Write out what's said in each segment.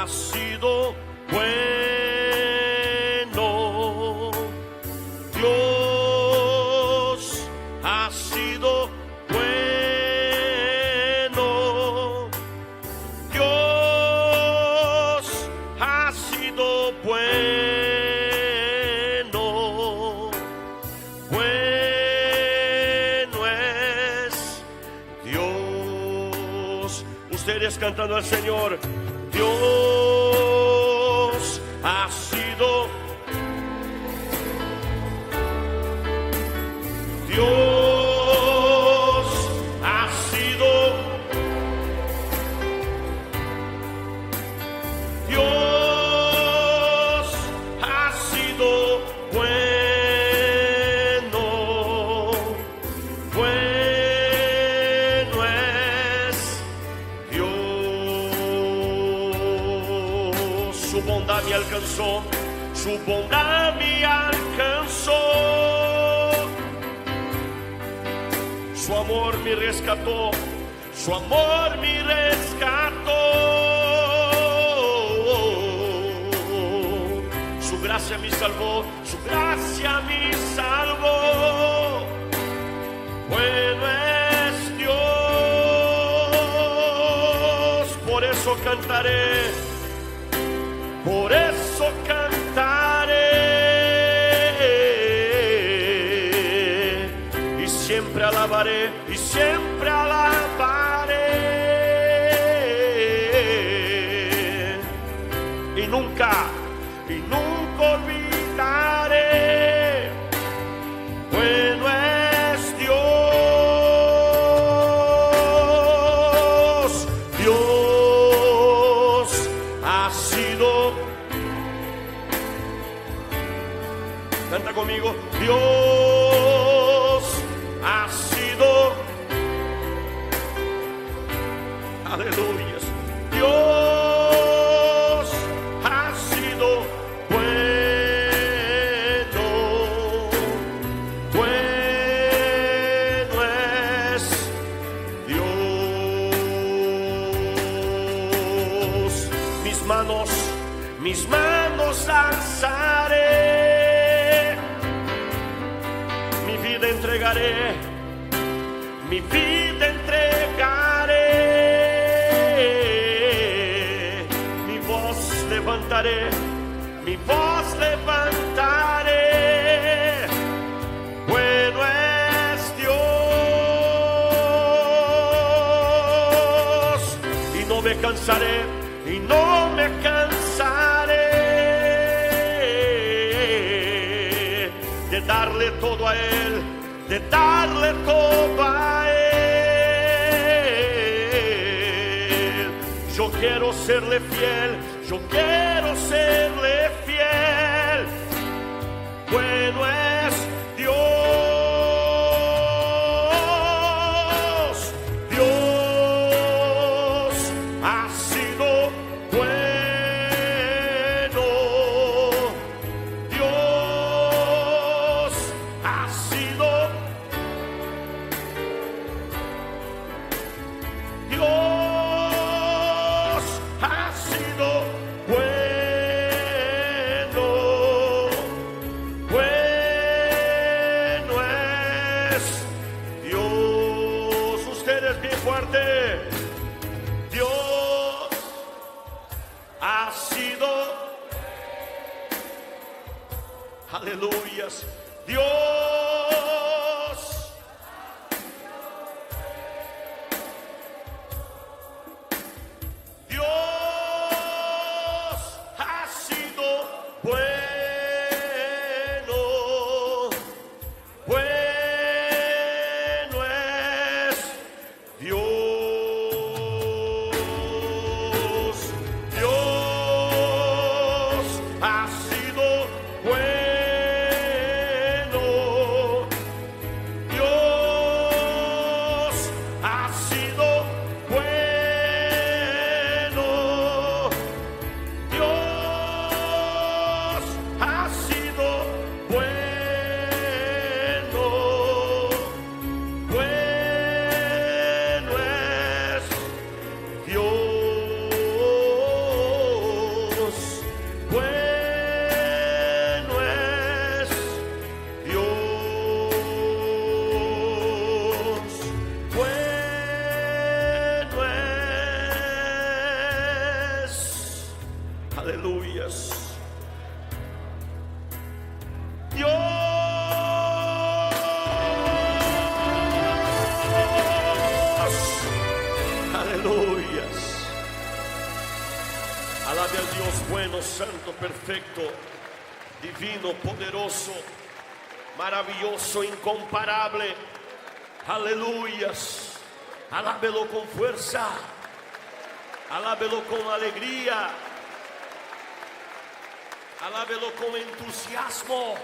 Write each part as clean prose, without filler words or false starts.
has sido bueno. Dios ha sido bueno. Dios ha sido bueno. Bueno es Dios. Ustedes cantando al Señor. Dios ha sido. Dios ha sido. Dios ha sido bueno. Bueno es Dios. Su bondad me alcanzó. Su bondad me alcanzó. Su amor me rescató, su amor me rescató. Su gracia me salvó, su gracia me salvó. Bueno es Dios, por eso cantaré, por eso cantaré. Siempre alabaré y siempre alabaré. Y nunca olvidaré. Bueno es Dios. Dios ha sido. Canta conmigo. Dios ha sido. Aleluya. Dios ha sido bueno. Bueno es Dios. Mis manos alzaré. Mi vida entregaré. Mi vida entregaré, mi voz levantaré, mi voz levantaré. Bueno es Dios y no me cansaré, y no me cansaré de darle todo a Él, de darle todo a Él. Yo quiero serle fiel, yo quiero serle fiel. Bueno es Dios, Dios ha sido bueno. Dios ha sido. Dios ha sido bueno. Bueno es Dios. Ustedes bien fuerte. Dios ha sido. Aleluyas. Dios. Ha sido bueno. Aleluyas. Dios, aleluyas. Alabe al Dios bueno, santo, perfecto, divino, poderoso, maravilloso, incomparable. Aleluyas. Alábelo con fuerza, alábelo con alegría, alábelo con entusiasmo.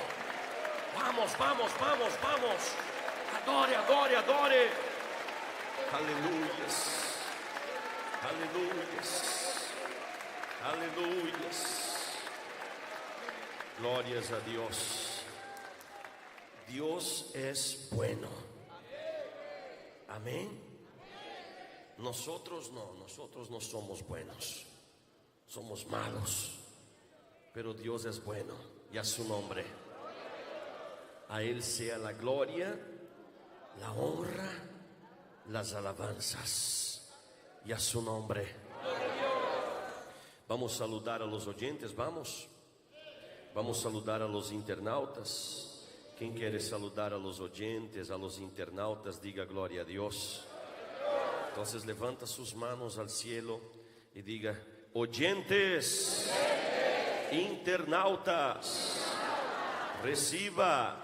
Vamos, vamos, vamos, vamos. Adore, adore, adore. Aleluyas, aleluyas, aleluyas. Glorias a Dios. Dios es bueno. Amén. Nosotros no somos buenos, somos malos, pero Dios es bueno y a su nombre. A Él sea la gloria, la honra, las alabanzas y a su nombre. Vamos a saludar a los oyentes, vamos a saludar a los internautas. Quem quiere saludar a los oyentes, a los internautas, diga gloria a Dios. Entonces levanta sus manos al cielo y diga: oyentes, internautas, reciba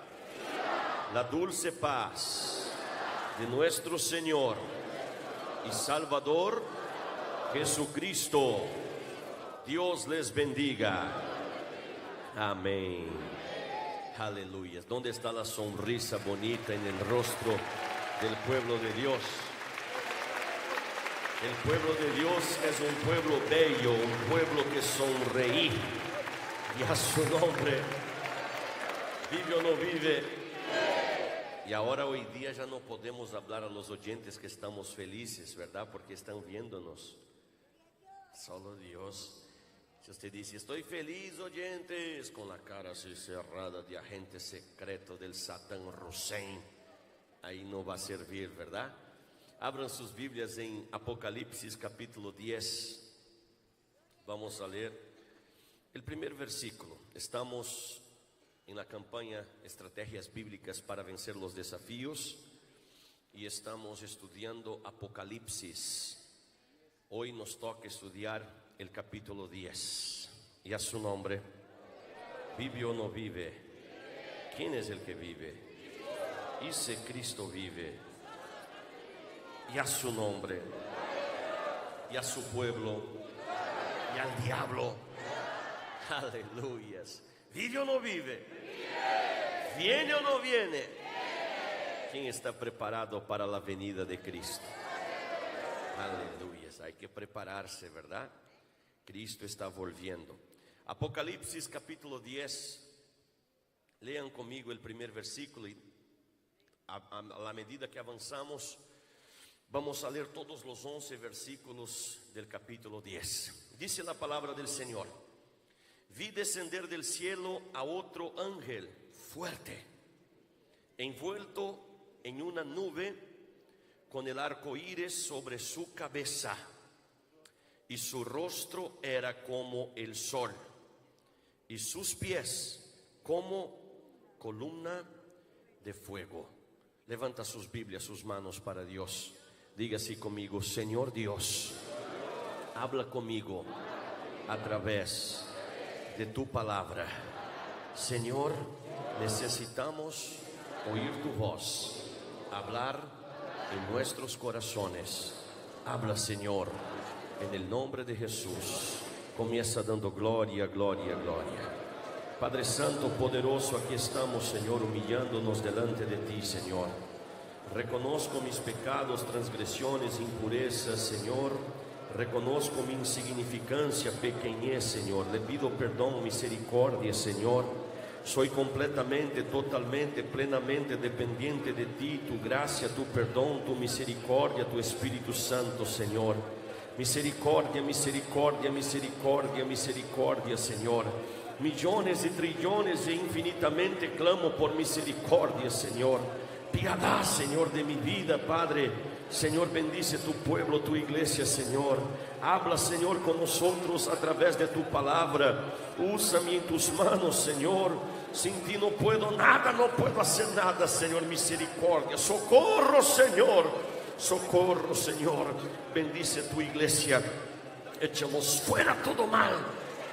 la dulce paz de nuestro Señor y Salvador Jesucristo. Dios les bendiga. Amén. Aleluya. ¿Dónde está la sonrisa bonita en el rostro del pueblo de Dios? El pueblo de Dios es un pueblo bello, un pueblo que sonreí. Y a su nombre, vive o no vive. Y ahora hoy día ya no podemos hablar a los oyentes que estamos felices, ¿verdad? Porque están viéndonos. Solo Dios. Si usted dice: estoy feliz, oyentes, con la cara así cerrada de agente secreto del Satán Hussein, ahí no va a servir, ¿verdad? Abran sus Biblias en Apocalipsis capítulo 10. Vamos a leer el primer versículo. Estamos en la campaña Estrategias Bíblicas para vencer los desafíos y estamos estudiando Apocalipsis. Hoy nos toca estudiar el capítulo 10. Y a su nombre, ¿vive o no vive? ¿Quién es el que vive? Dice: Cristo vive. Y a su nombre, y a su pueblo, y al diablo. Aleluyas. ¿Vive o no vive? ¿Viene o no viene? ¿Quién está preparado para la venida de Cristo? Aleluyas. Hay que prepararse, ¿verdad? Cristo está volviendo. Apocalipsis capítulo 10. Lean conmigo el primer versículo y a la medida que avanzamos vamos a leer todos los 11 versículos del capítulo 10. Dice la palabra del Señor: vi descender del cielo a otro ángel fuerte, envuelto en una nube, con el arco iris sobre su cabeza, y su rostro era como el sol, y sus pies como columna de fuego. Levanta sus Biblias, sus manos para Dios. Diga así conmigo: Señor Dios, habla conmigo a través de tu palabra. Señor, necesitamos oír tu voz, hablar en nuestros corazones. Habla, Señor, en el nombre de Jesús. Comienza dando gloria, gloria, gloria. Padre Santo, poderoso, aquí estamos, Señor, humillándonos delante de ti, Señor. Reconozco mis pecados, transgresiones, impurezas, Señor. Reconozco mi insignificancia, pequeñez, Señor. Le pido perdón, misericordia, Señor. Soy completamente, totalmente, plenamente dependiente de ti, tu gracia, tu perdón, tu misericordia, tu Espíritu Santo, Señor. Misericordia, misericordia, misericordia, misericordia, Señor. Millones y trillones e infinitamente clamo por misericordia, Señor. Piedad, Señor, de mi vida, Padre. Señor, bendice tu pueblo, tu iglesia, Señor. Habla, Señor, con nosotros a través de tu palabra. Úsame en tus manos, Señor. Sin ti no puedo nada, no puedo hacer nada, Señor. Misericordia, socorro, Señor. Socorro, Señor. Bendice tu iglesia. Echamos fuera todo mal.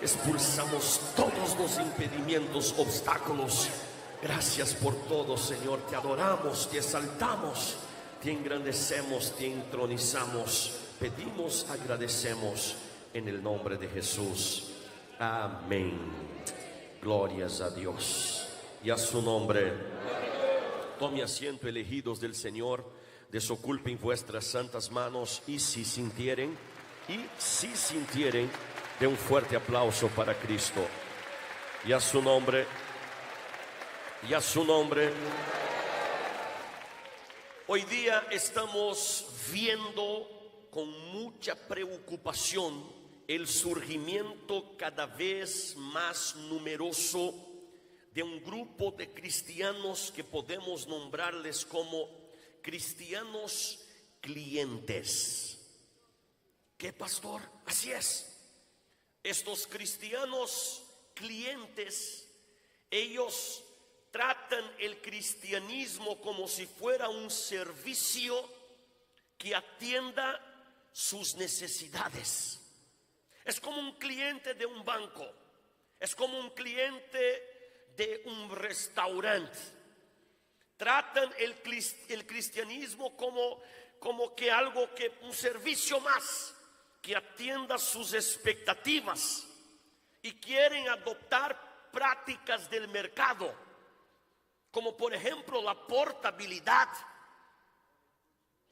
Expulsamos todos los impedimentos, obstáculos. Gracias por todo, Señor. Te adoramos, te exaltamos, te engrandecemos, te entronizamos. Pedimos, agradecemos en el nombre de Jesús. Amén. Glorias a Dios y a su nombre. Tome asiento, elegidos del Señor. Desocupen vuestras santas manos y si sintieren, de un fuerte aplauso para Cristo. Y a su nombre. Y a su nombre. Hoy día estamos viendo con mucha preocupación el surgimiento cada vez más numeroso de un grupo de cristianos que podemos nombrarles como cristianos clientes. ¿Qué, pastor? Así es. Estos cristianos clientes, ellos tratan el cristianismo como si fuera un servicio que atienda sus necesidades. Es como un cliente de un banco, es como un cliente de un restaurante. Tratan el cristianismo como que algo, que un servicio más que atienda sus expectativas, y quieren adoptar prácticas del mercado, como por ejemplo la portabilidad.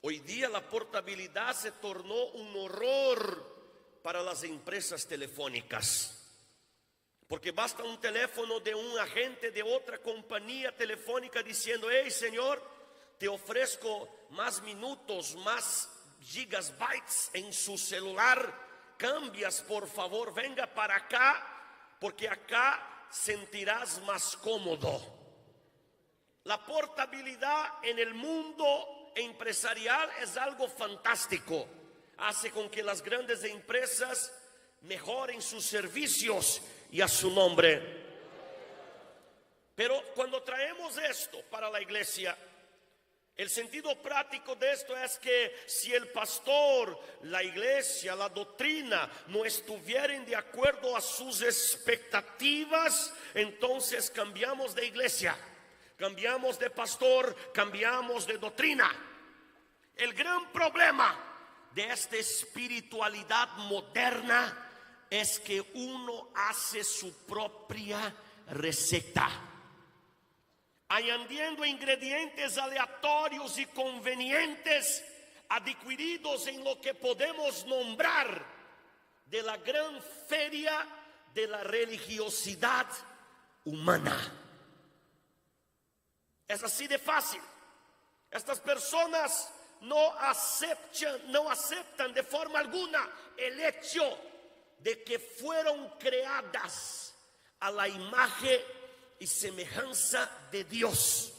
Hoy día la portabilidad se tornó un horror para las empresas telefónicas, porque basta un teléfono de un agente de otra compañía telefónica diciendo: hey, señor, te ofrezco más minutos, más gigabytes en su celular, cambias, por favor, venga para acá, porque acá sentirás más cómodo. La portabilidad en el mundo empresarial es algo fantástico. Hace con que las grandes empresas mejoren sus servicios y a su nombre. Pero cuando traemos esto para la iglesia, el sentido práctico de esto es que si el pastor, la iglesia, la doctrina no estuvieran de acuerdo a sus expectativas, entonces cambiamos de iglesia, cambiamos de pastor, cambiamos de doctrina. El gran problema de esta espiritualidad moderna es que uno hace su propia receta, añadiendo ingredientes aleatorios y convenientes adquiridos en lo que podemos nombrar de la gran feria de la religiosidad humana. Es así de fácil. Estas personas no aceptan de forma alguna el hecho de que fueron creadas a la imagen y semejanza de Dios,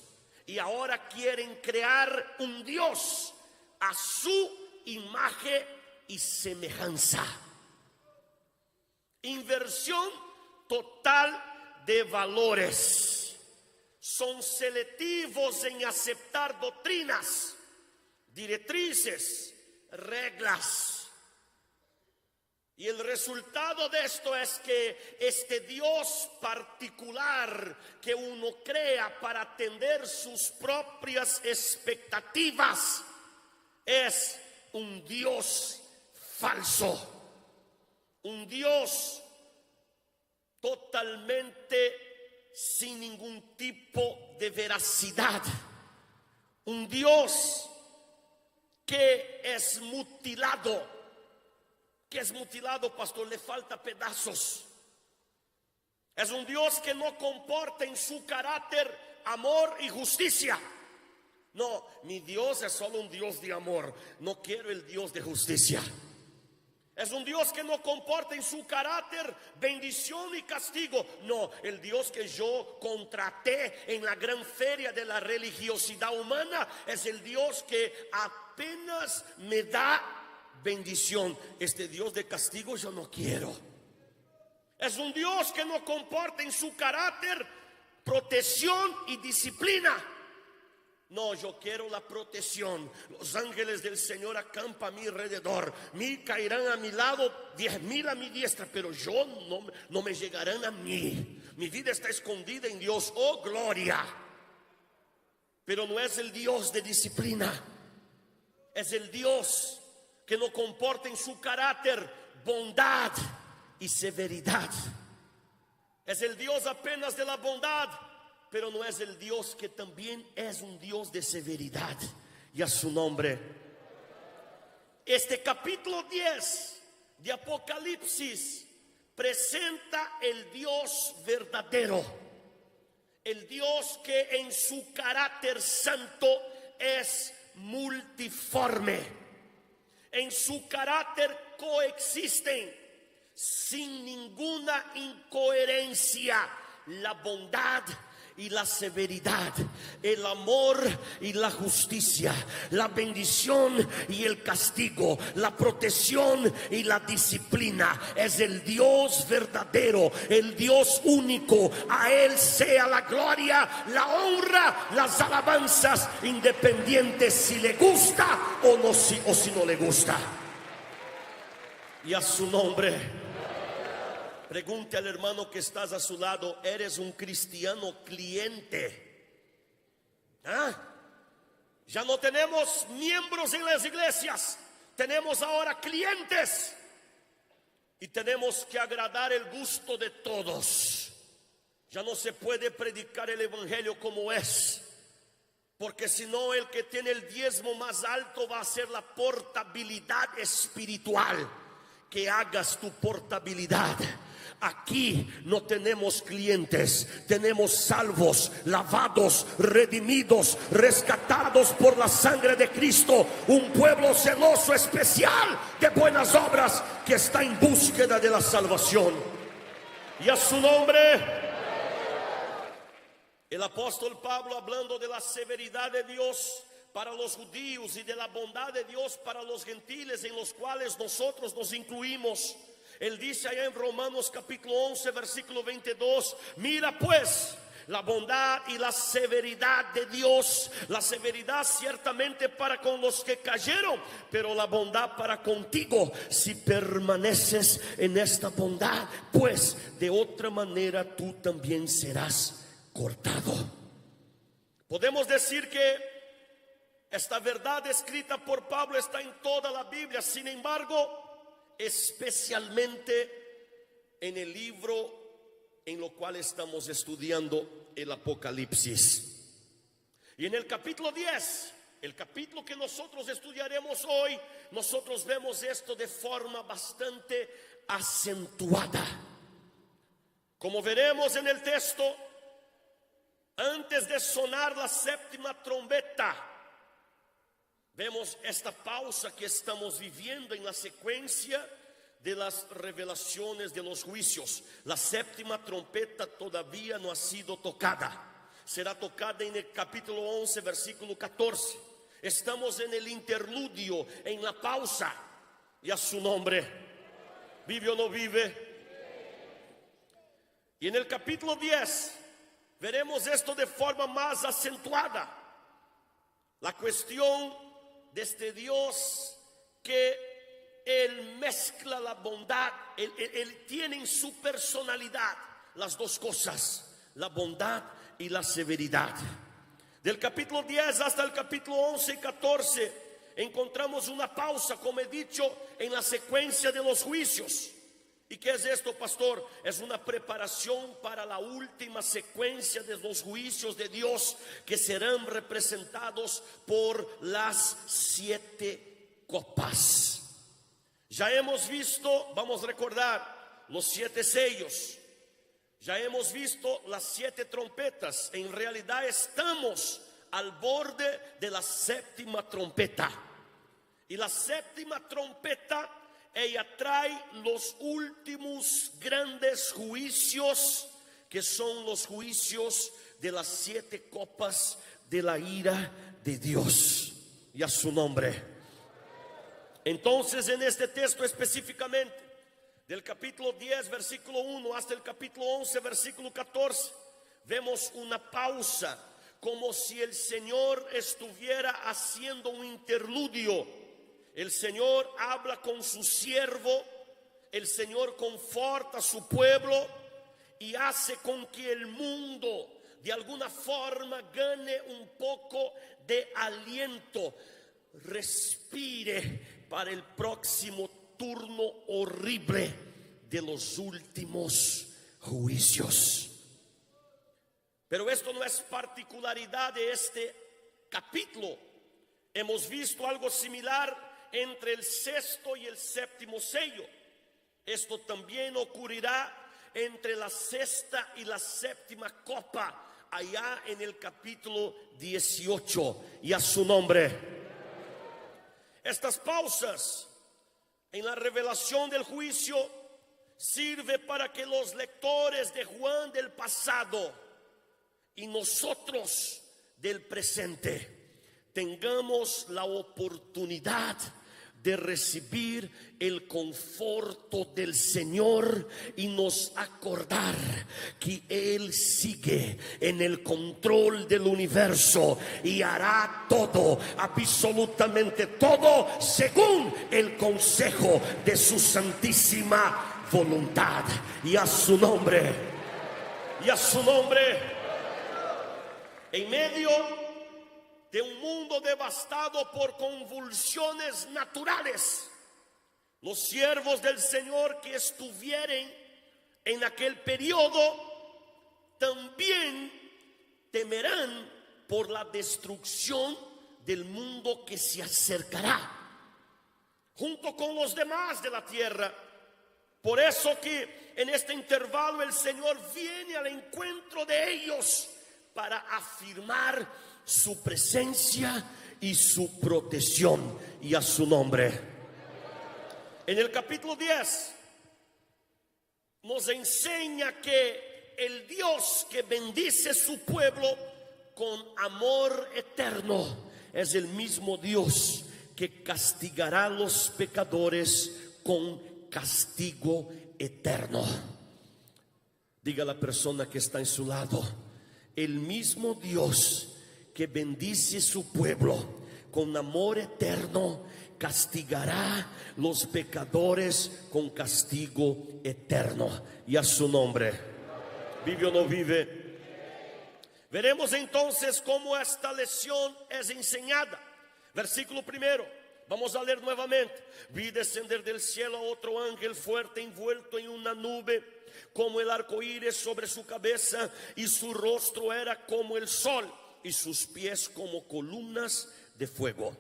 y ahora quieren crear un Dios a su imagen y semejanza. Inversión total de valores. Son selectivos en aceptar doctrinas, directrices, reglas. Y el resultado de esto es que este Dios particular que uno crea para atender sus propias expectativas es un Dios falso, un Dios totalmente sin ningún tipo de veracidad, un Dios que es mutilado. ¿Qué es mutilado, pastor? Le falta pedazos. Es un Dios que no comporta en su carácter amor y justicia. No, mi Dios es solo un Dios de amor. No quiero el Dios de justicia. Es un Dios que no comporta en su carácter bendición y castigo. No, el Dios que yo contraté en la gran feria de la religiosidad humana es el Dios que apenas me da bendición. Este Dios de castigo yo no quiero. Es un Dios que no comporta en su carácter protección y disciplina. No, yo quiero la protección. Los ángeles del Señor acampan a mi alrededor. 1000 caerán a mi lado, 10,000 a mi diestra, pero yo no me llegarán a mí. Mi vida está escondida en Dios. Oh, gloria. Pero no es el Dios de disciplina. Es el Dios que no comporta en su carácter bondad y severidad. Es el Dios apenas de la bondad, pero no es el Dios que también es un Dios de severidad. Y a su nombre. Este capítulo 10 de Apocalipsis presenta el Dios verdadero, el Dios que en su carácter santo es multiforme. En su carácter coexisten sin ninguna incoherencia la bondad y la severidad, el amor y la justicia, la bendición y el castigo, la protección y la disciplina. Es el Dios verdadero, el Dios único. A Él sea la gloria, la honra, las alabanzas, independientes si le gusta o no, o si no le gusta. Y a su nombre. Pregunte al hermano que estás a su lado: ¿eres un cristiano cliente? Ya no tenemos miembros en las iglesias, tenemos ahora clientes. Y tenemos que agradar el gusto de todos. Ya no se puede predicar el evangelio como es, porque si no, el que tiene el diezmo más alto va a ser la portabilidad espiritual. Que hagas tu portabilidad. Aquí no tenemos clientes, tenemos salvos, lavados, redimidos, rescatados por la sangre de Cristo. Un pueblo celoso, especial, de buenas obras, que está en búsqueda de la salvación. Y a su nombre. El apóstol Pablo, hablando de la severidad de Dios para los judíos y de la bondad de Dios para los gentiles, en los cuales nosotros nos incluimos, él dice allá en Romanos capítulo 11 versículo 22: mira pues la bondad y la severidad de Dios. La severidad ciertamente para con los que cayeron, pero la bondad para contigo si permaneces en esta bondad, pues de otra manera tú también serás cortado. Podemos decir que esta verdad escrita por Pablo está en toda la Biblia. Sin embargo, especialmente en el libro en lo cual estamos estudiando, el Apocalipsis. Y en el capítulo 10, el capítulo que nosotros estudiaremos hoy, nosotros vemos esto de forma bastante acentuada. Como veremos en el texto, antes de sonar la séptima trompeta, vemos esta pausa que estamos viviendo en la secuencia de las revelaciones de los juicios. La séptima trompeta todavía no ha sido tocada. Será tocada en el capítulo 11, versículo 14. Estamos en el interludio, en la pausa. Y a su nombre. ¿Vive o no vive? Y en el capítulo 10 veremos esto de forma más acentuada. La cuestión de este Dios que Él mezcla la bondad, Él tiene en su personalidad las dos cosas, la bondad y la severidad. Del capítulo 10 hasta el capítulo 11 y 14 encontramos una pausa, como he dicho, en la secuencia de los juicios. ¿Y qué es esto, pastor? Es una preparación para la última secuencia de los juicios de Dios, que serán representados por las 7 copas. Ya hemos visto, vamos a recordar, los 7 sellos. Ya hemos visto las 7 trompetas. En realidad estamos al borde de la séptima trompeta. Y la séptima trompeta, ella trae los últimos grandes juicios, que son los juicios de las 7 copas de la ira de Dios. y a su nombre. Entonces, en este texto específicamente, del capítulo 10, versículo 1 hasta el capítulo 11, versículo 14, vemos una pausa, como si el Señor estuviera haciendo un interludio. El Señor habla con su siervo, el Señor conforta a su pueblo y hace con que el mundo de alguna forma gane un poco de aliento, respire para el próximo turno horrible de los últimos juicios. Pero esto no es particularidad de este capítulo. Hemos visto algo similar entre el sexto y el séptimo sello. Esto también ocurrirá entre la sexta y la séptima copa, allá en el capítulo 18, y a su nombre. Estas pausas en la revelación del juicio sirve para que los lectores de Juan del pasado y nosotros del presente tengamos la oportunidad de recibir el conforto del Señor y nos acordar que Él sigue en el control del universo y hará todo, absolutamente todo, según el consejo de su santísima voluntad. Y a su nombre, y a su nombre. En medio de un mundo devastado por convulsiones naturales, los siervos del Señor que estuvieren en aquel periodo también temerán por la destrucción del mundo que se acercará, junto con los demás de la tierra. Por eso que en este intervalo el Señor viene al encuentro de ellos para afirmar su presencia y su protección, y a su nombre. En el capítulo 10 nos enseña que el Dios que bendice su pueblo con amor eterno es el mismo Dios que castigará a los pecadores con castigo eterno. Diga a la persona que está en su lado: el mismo Dios que bendice su pueblo con amor eterno castigará los pecadores con castigo eterno, y a su nombre. ¿Vive o no vive? Veremos entonces cómo esta lección es enseñada. Versículo 1, vamos a leer nuevamente. Vi descender del cielo a otro ángel fuerte, envuelto en una nube, como el arco iris sobre su cabeza, y su rostro era como el sol, y sus pies como columnas de fuego.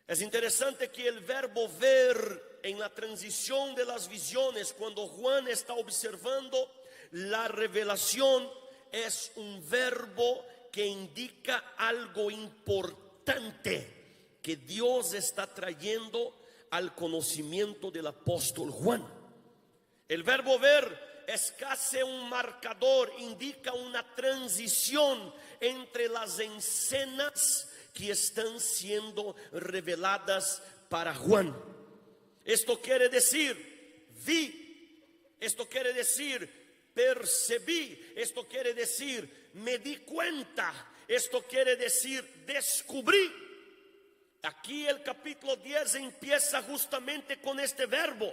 Es interesante que el verbo ver en la transición de las visiones, cuando Juan está observando la revelación, es un verbo que indica algo importante que Dios está trayendo al conocimiento del apóstol Juan. El verbo ver es casi un marcador, indica una transición entre las escenas que están siendo reveladas para Juan. Esto quiere decir vi, esto quiere decir percibí, esto quiere decir me di cuenta, esto quiere decir descubrí. Aquí el capítulo 10 empieza justamente con este verbo.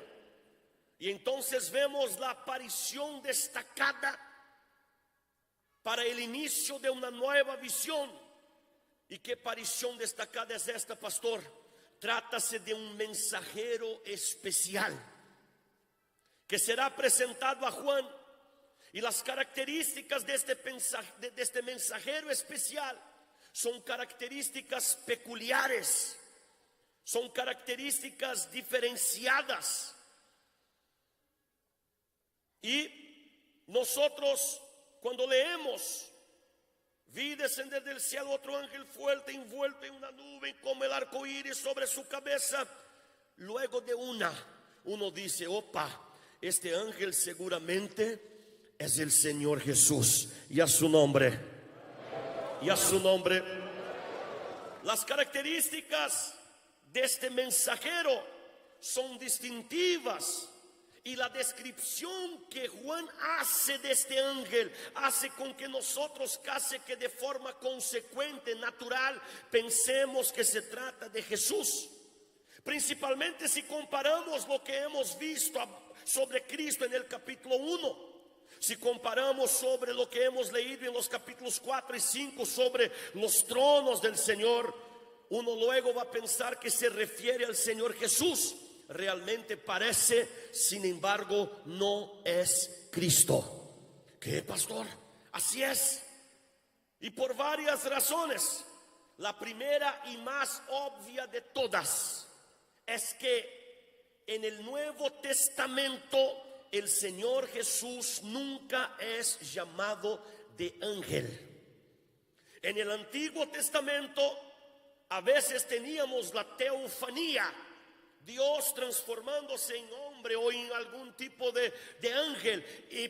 Y entonces vemos la aparición destacada para el inicio de una nueva visión. ¿Y qué aparición destacada es esta, pastor? Trátase de un mensajero especial que será presentado a Juan. Y las características de este mensajero especial son características peculiares, son características diferenciadas. Y nosotros, cuando leemos, vi descender del cielo otro ángel fuerte, envuelto en una nube como el arco iris sobre su cabeza. Luego de uno dice: opa, este ángel seguramente es el Señor Jesús. Y a su nombre, y a su nombre. Las características de este mensajero son distintivas. Y la descripción que Juan hace de este ángel hace con que nosotros casi que de forma consecuente, natural, pensemos que se trata de Jesús. Principalmente si comparamos lo que hemos visto sobre Cristo en el capítulo 1. Si comparamos sobre lo que hemos leído en los capítulos 4 y 5 sobre los tronos del Señor, uno luego va a pensar que se refiere al Señor Jesús. Realmente parece, sin embargo, no es Cristo. ¿Qué, pastor? Así es. Y por varias razones. La primera y más obvia de todas es que en el Nuevo Testamento el Señor Jesús nunca es llamado de ángel. En el Antiguo Testamento a veces teníamos la teofanía, Dios transformándose en hombre o en algún tipo de ángel,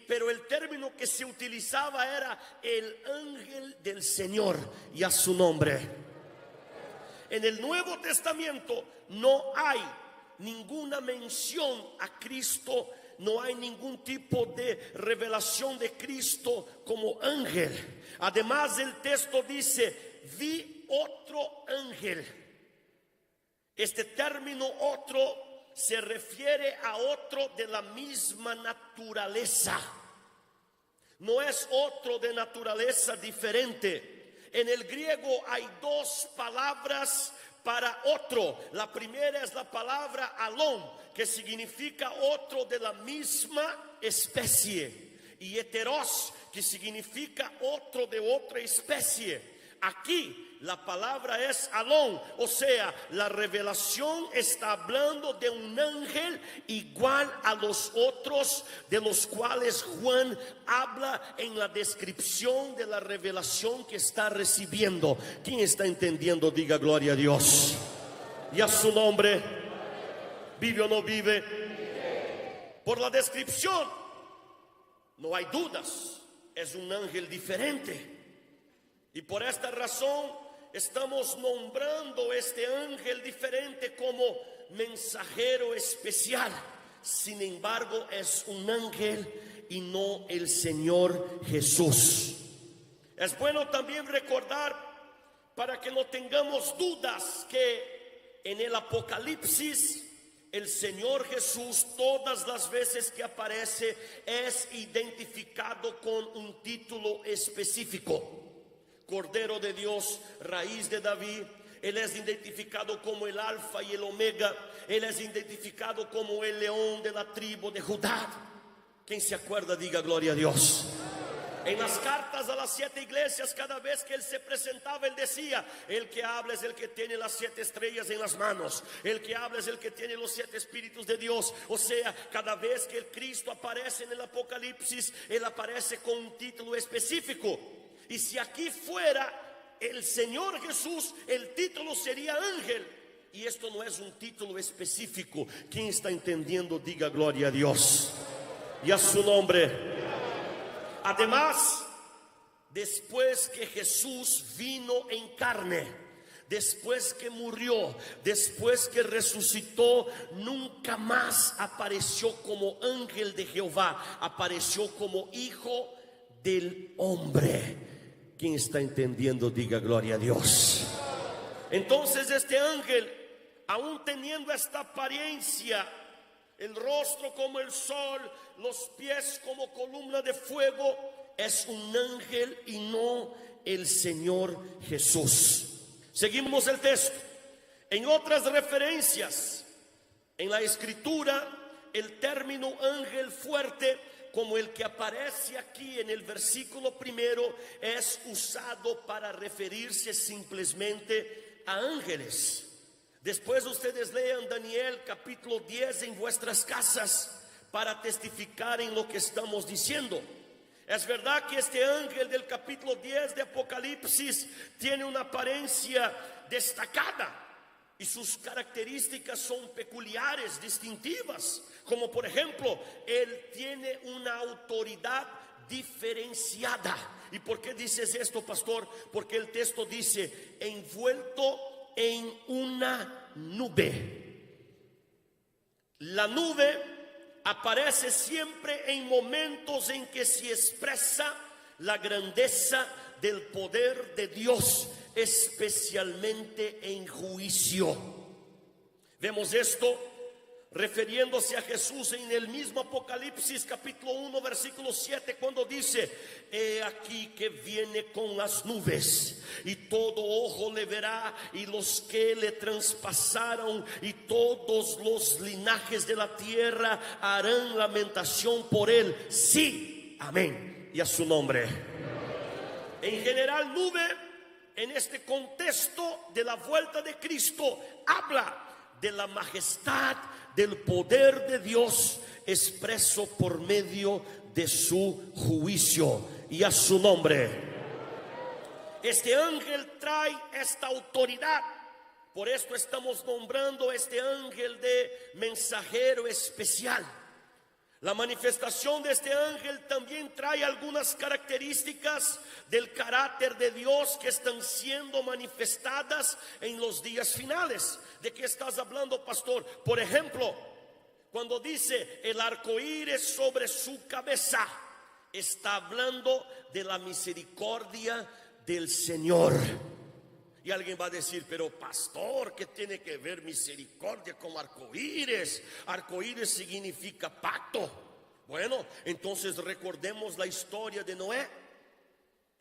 pero el término que se utilizaba era el ángel del Señor, y a su nombre. En el Nuevo Testamento no hay ninguna mención a Cristo, no hay ningún tipo de revelación de Cristo como ángel. Además, el texto dice: vi otro ángel. Este término otro se refiere a otro de la misma naturaleza. No es otro de naturaleza diferente. En el griego hay dos palabras para otro. La primera es la palabra alon, que significa otro de la misma especie, y heteros, que significa otro de otra especie. Aquí la palabra es alon, o sea, la revelación está hablando de un ángel igual a los otros de los cuales Juan habla en la descripción de la revelación que está recibiendo. ¿Quién está entendiendo? Diga gloria a Dios. Y a su nombre. ¿Vive o no vive? Por la descripción no hay dudas, es un ángel diferente. Y por esta razón estamos nombrando este ángel diferente como mensajero especial. Sin embargo, es un ángel y no el Señor Jesús. Es bueno también recordar, para que no tengamos dudas, que en el Apocalipsis el Señor Jesús, todas las veces que aparece, es identificado con un título específico. Cordero de Dios, raíz de David. Él es identificado como el alfa y el omega. Él es identificado como el león de la tribu de Judá. ¿Quién se acuerda? Diga gloria a Dios. En las cartas a las 7 iglesias, cada vez que él se presentaba, él decía: el que habla es el que tiene las 7 estrellas en las manos. El que habla es el que tiene los 7 espíritus de Dios. O sea, cada vez que el Cristo aparece en el Apocalipsis, él aparece con un título específico. Y si aquí fuera el Señor Jesús, el título sería ángel. Y esto no es un título específico. ¿Quién está entendiendo? Diga gloria a Dios. Y a su nombre. Además, después que Jesús vino en carne, después que murió, después que resucitó, nunca más apareció como ángel de Jehová. Apareció como hijo del hombre. ¿Quién está entendiendo? Diga gloria a Dios. Entonces este ángel, aún teniendo esta apariencia, el rostro como el sol, los pies como columna de fuego, es un ángel y no el Señor Jesús. Seguimos el texto. En otras referencias en la escritura, el término ángel fuerte, como el que aparece aquí en el versículo primero, es usado para referirse simplemente a ángeles. Después ustedes lean Daniel capítulo 10 en vuestras casas para testificar en lo que estamos diciendo. Es verdad que este ángel del capítulo 10 de Apocalipsis tiene una apariencia destacada y sus características son peculiares, distintivas. Como por ejemplo, él tiene una autoridad diferenciada. ¿Y por qué dices esto, pastor? Porque el texto dice, envuelto en una nube. La nube aparece siempre en momentos en que se expresa la grandeza del poder de Dios, especialmente en juicio. Vemos esto refiriéndose a Jesús en el mismo Apocalipsis capítulo 1 versículo 7, cuando dice: he aquí que viene con las nubes, y todo ojo le verá, y los que le traspasaron, y todos los linajes de la tierra harán lamentación por él. Sí, amén, y a su nombre. En general, nube en este contexto de la vuelta de Cristo habla de la majestad, del poder de Dios expreso por medio de su juicio, y a su nombre. Este ángel trae esta autoridad. Por esto estamos nombrando a este ángel de mensajero especial. La manifestación de este ángel también trae algunas características del carácter de Dios que están siendo manifestadas en los días finales. ¿De qué estás hablando, pastor? Por ejemplo, cuando dice el arco iris sobre su cabeza, está hablando de la misericordia del Señor. Y alguien va a decir: pero pastor, ¿qué tiene que ver misericordia con arcoíris? Arcoíris significa pacto. Bueno, entonces recordemos la historia de Noé.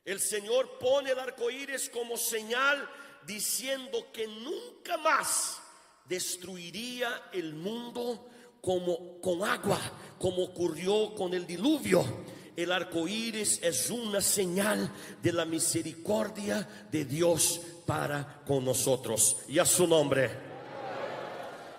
El Señor pone el arcoíris como señal, diciendo que nunca más destruiría el mundo con agua, como ocurrió con el diluvio. El arco iris es una señal de la misericordia de Dios para con nosotros, y a su nombre.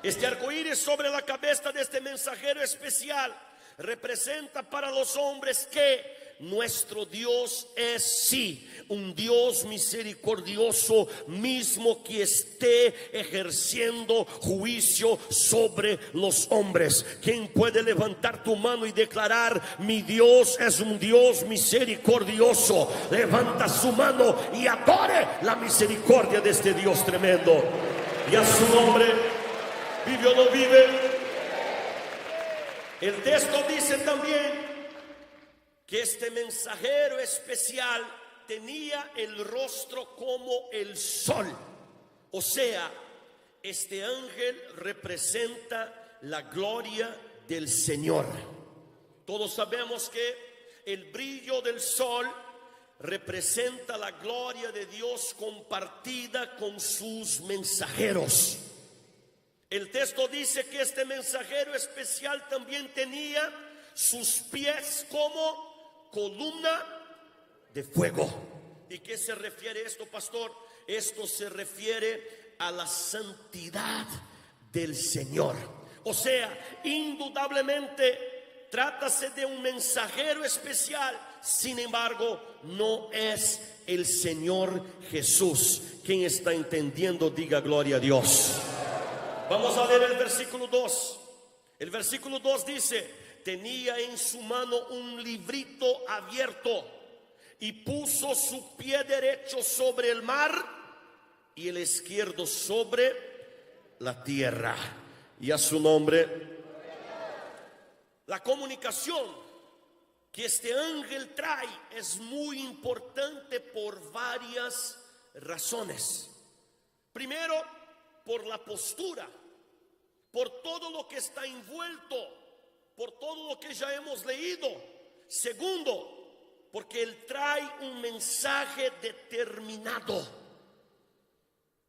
Este arco iris sobre la cabeza de este mensajero especial representa para los hombres que nuestro Dios es sí un Dios misericordioso, mismo que esté ejerciendo juicio sobre los hombres. ¿Quién puede levantar tu mano y declarar: mi Dios es un Dios misericordioso? Levanta su mano y adore la misericordia de este Dios tremendo, y a su nombre. ¿Vive o no vive? El texto dice también que este mensajero especial tenía el rostro como el sol. O sea, este ángel representa la gloria del Señor. Todos sabemos que el brillo del sol representa la gloria de Dios compartida con sus mensajeros. El texto dice que este mensajero especial también tenía sus pies como columna de fuego. ¿Y qué se refiere esto, pastor? Esto se refiere a la santidad del Señor. O sea, indudablemente trátase de un mensajero especial. Sin embargo, no es el Señor Jesús. ¿Quién está entendiendo? Diga gloria a Dios. Vamos a leer el versículo 2. El versículo 2 dice: tenía en su mano un librito abierto, y puso su pie derecho sobre el mar y el izquierdo sobre la tierra, y a su nombre. La comunicación que este ángel trae es muy importante por varias razones. Primero, por la postura, por todo lo que está envuelto, por todo lo que ya hemos leído. Segundo, porque él trae un mensaje determinado.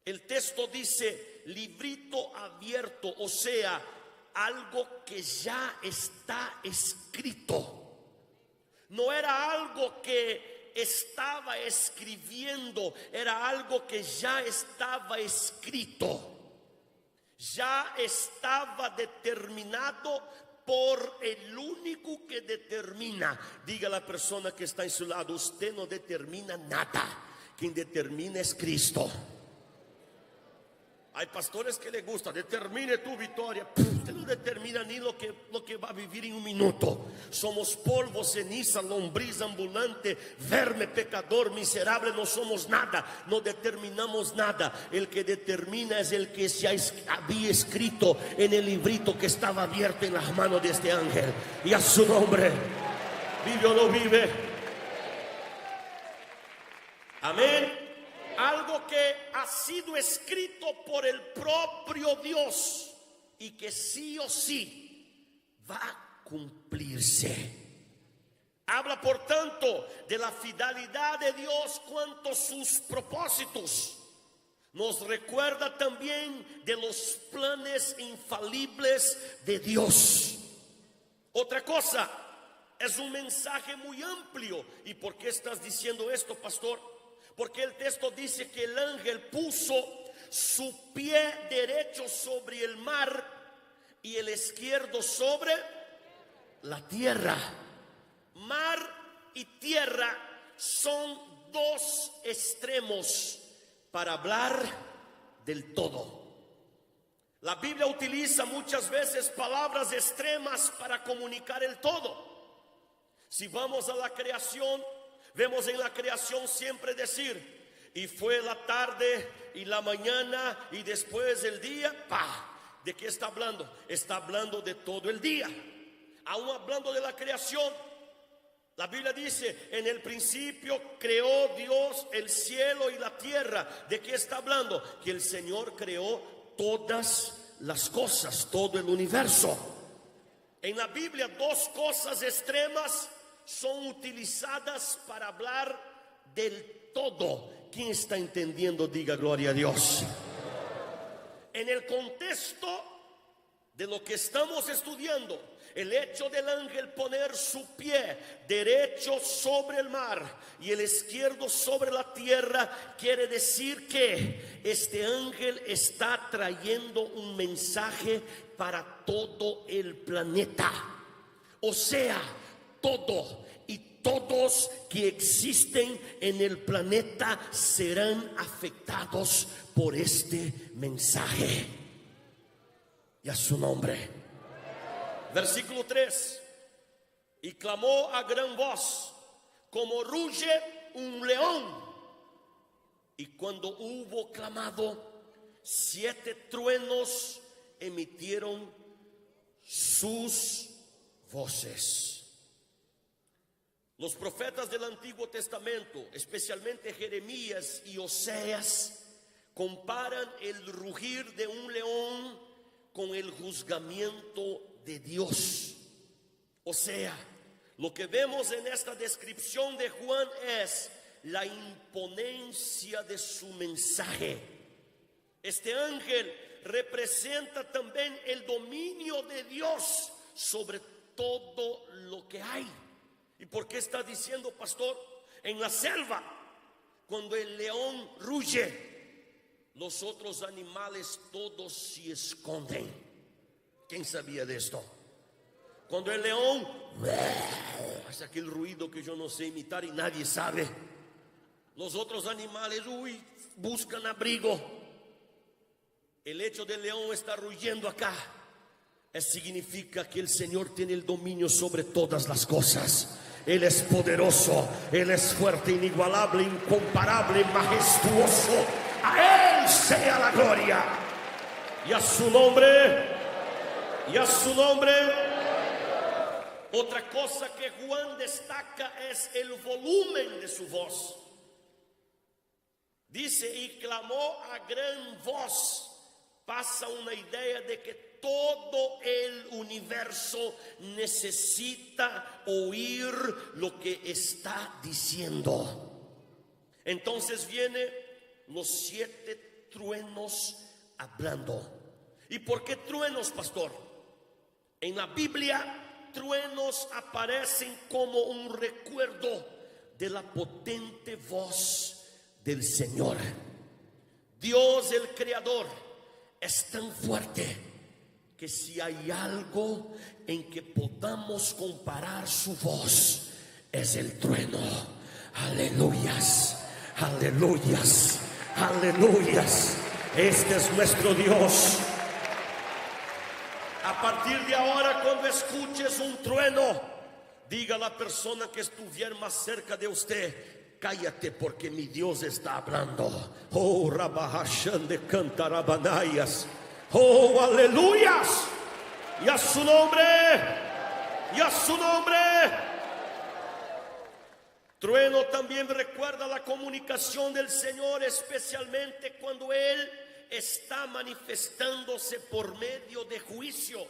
El texto dice librito abierto, o sea, algo que ya está escrito. No era algo que estaba escribiendo, era algo que ya estaba escrito. Ya estaba determinado por el único que determina. Diga a la persona que está en su lado: usted no determina nada, quien determina es Cristo. Hay pastores que les gusta, determine tu victoria. Usted no determina ni lo que va a vivir en un minuto. Somos polvo, ceniza, lombriz ambulante, verme, pecador, miserable. No somos nada, no determinamos nada. El que determina es el que se había escrito en el librito que estaba abierto en las manos de este ángel. Y a su nombre, vive o no vive. Amén. Algo que ha sido escrito por el propio Dios y que sí o sí va a cumplirse. Habla por tanto de la fidelidad de Dios cuanto a sus propósitos. Nos recuerda también de los planes infalibles de Dios. Otra cosa, es un mensaje muy amplio. ¿Y por qué estás diciendo esto, pastor? Porque el texto dice que el ángel puso su pie derecho sobre el mar y el izquierdo sobre la tierra. Mar y tierra son dos extremos para hablar del todo. La Biblia utiliza muchas veces palabras extremas para comunicar el todo. Si vamos a la creación, vemos en la creación siempre decir, y fue la tarde y la mañana y después el día. ¿De qué está hablando? Está hablando de todo el día. Aún hablando de la creación, la Biblia dice, en el principio creó Dios el cielo y la tierra. ¿De qué está hablando? Que el Señor creó todas las cosas, todo el universo. En la Biblia, dos cosas extremas son utilizadas para hablar del todo. ¿Quién está entendiendo? Diga gloria a Dios. En el contexto de lo que estamos estudiando, el hecho del ángel poner su pie derecho sobre el mar y el izquierdo sobre la tierra quiere decir que este ángel está trayendo un mensaje para todo el planeta. O sea, todo y todos que existen en el planeta serán afectados por este mensaje. Y a su nombre. Versículo 3. Y clamó a gran voz, como ruge un león. Y cuando hubo clamado, 7 truenos emitieron sus voces. Los profetas del Antiguo Testamento, especialmente Jeremías y Oseas, comparan el rugir de un león con el juzgamiento de Dios. O sea, lo que vemos en esta descripción de Juan es la imponencia de su mensaje. Este ángel representa también el dominio de Dios sobre todo lo que hay. ¿Y por qué está diciendo, pastor? En la selva, cuando el león ruge, los otros animales todos se esconden. ¿Quién sabía de esto? Cuando el león hace aquel ruido que yo no sé imitar y nadie sabe, los otros animales buscan abrigo. El hecho del león está rugiendo acá significa que el Señor tiene el dominio sobre todas las cosas. Él es poderoso, Él es fuerte, inigualable, incomparable, majestuoso. A Él sea la gloria. Y a su nombre, y a su nombre. Otra cosa que Juan destaca es el volumen de su voz. Dice, y clamó a gran voz. Pasa una idea de que todo el universo necesita oír lo que está diciendo. Entonces vienen los 7 truenos hablando. ¿Y por qué truenos, pastor? En la Biblia, truenos aparecen como un recuerdo de la potente voz del Señor. Dios, el Creador, es tan fuerte que si hay algo en que podamos comparar su voz, es el trueno. Aleluyas, aleluyas, aleluyas. Este es nuestro Dios. A partir de ahora, cuando escuches un trueno, diga a la persona que estuviera más cerca de usted: cállate, porque mi Dios está hablando. Oh, Rabahashan de Cantarabanayas. Oh, aleluyas. Y a su nombre, y a su nombre. Trueno también recuerda la comunicación del Señor, especialmente cuando Él está manifestándose por medio de juicio.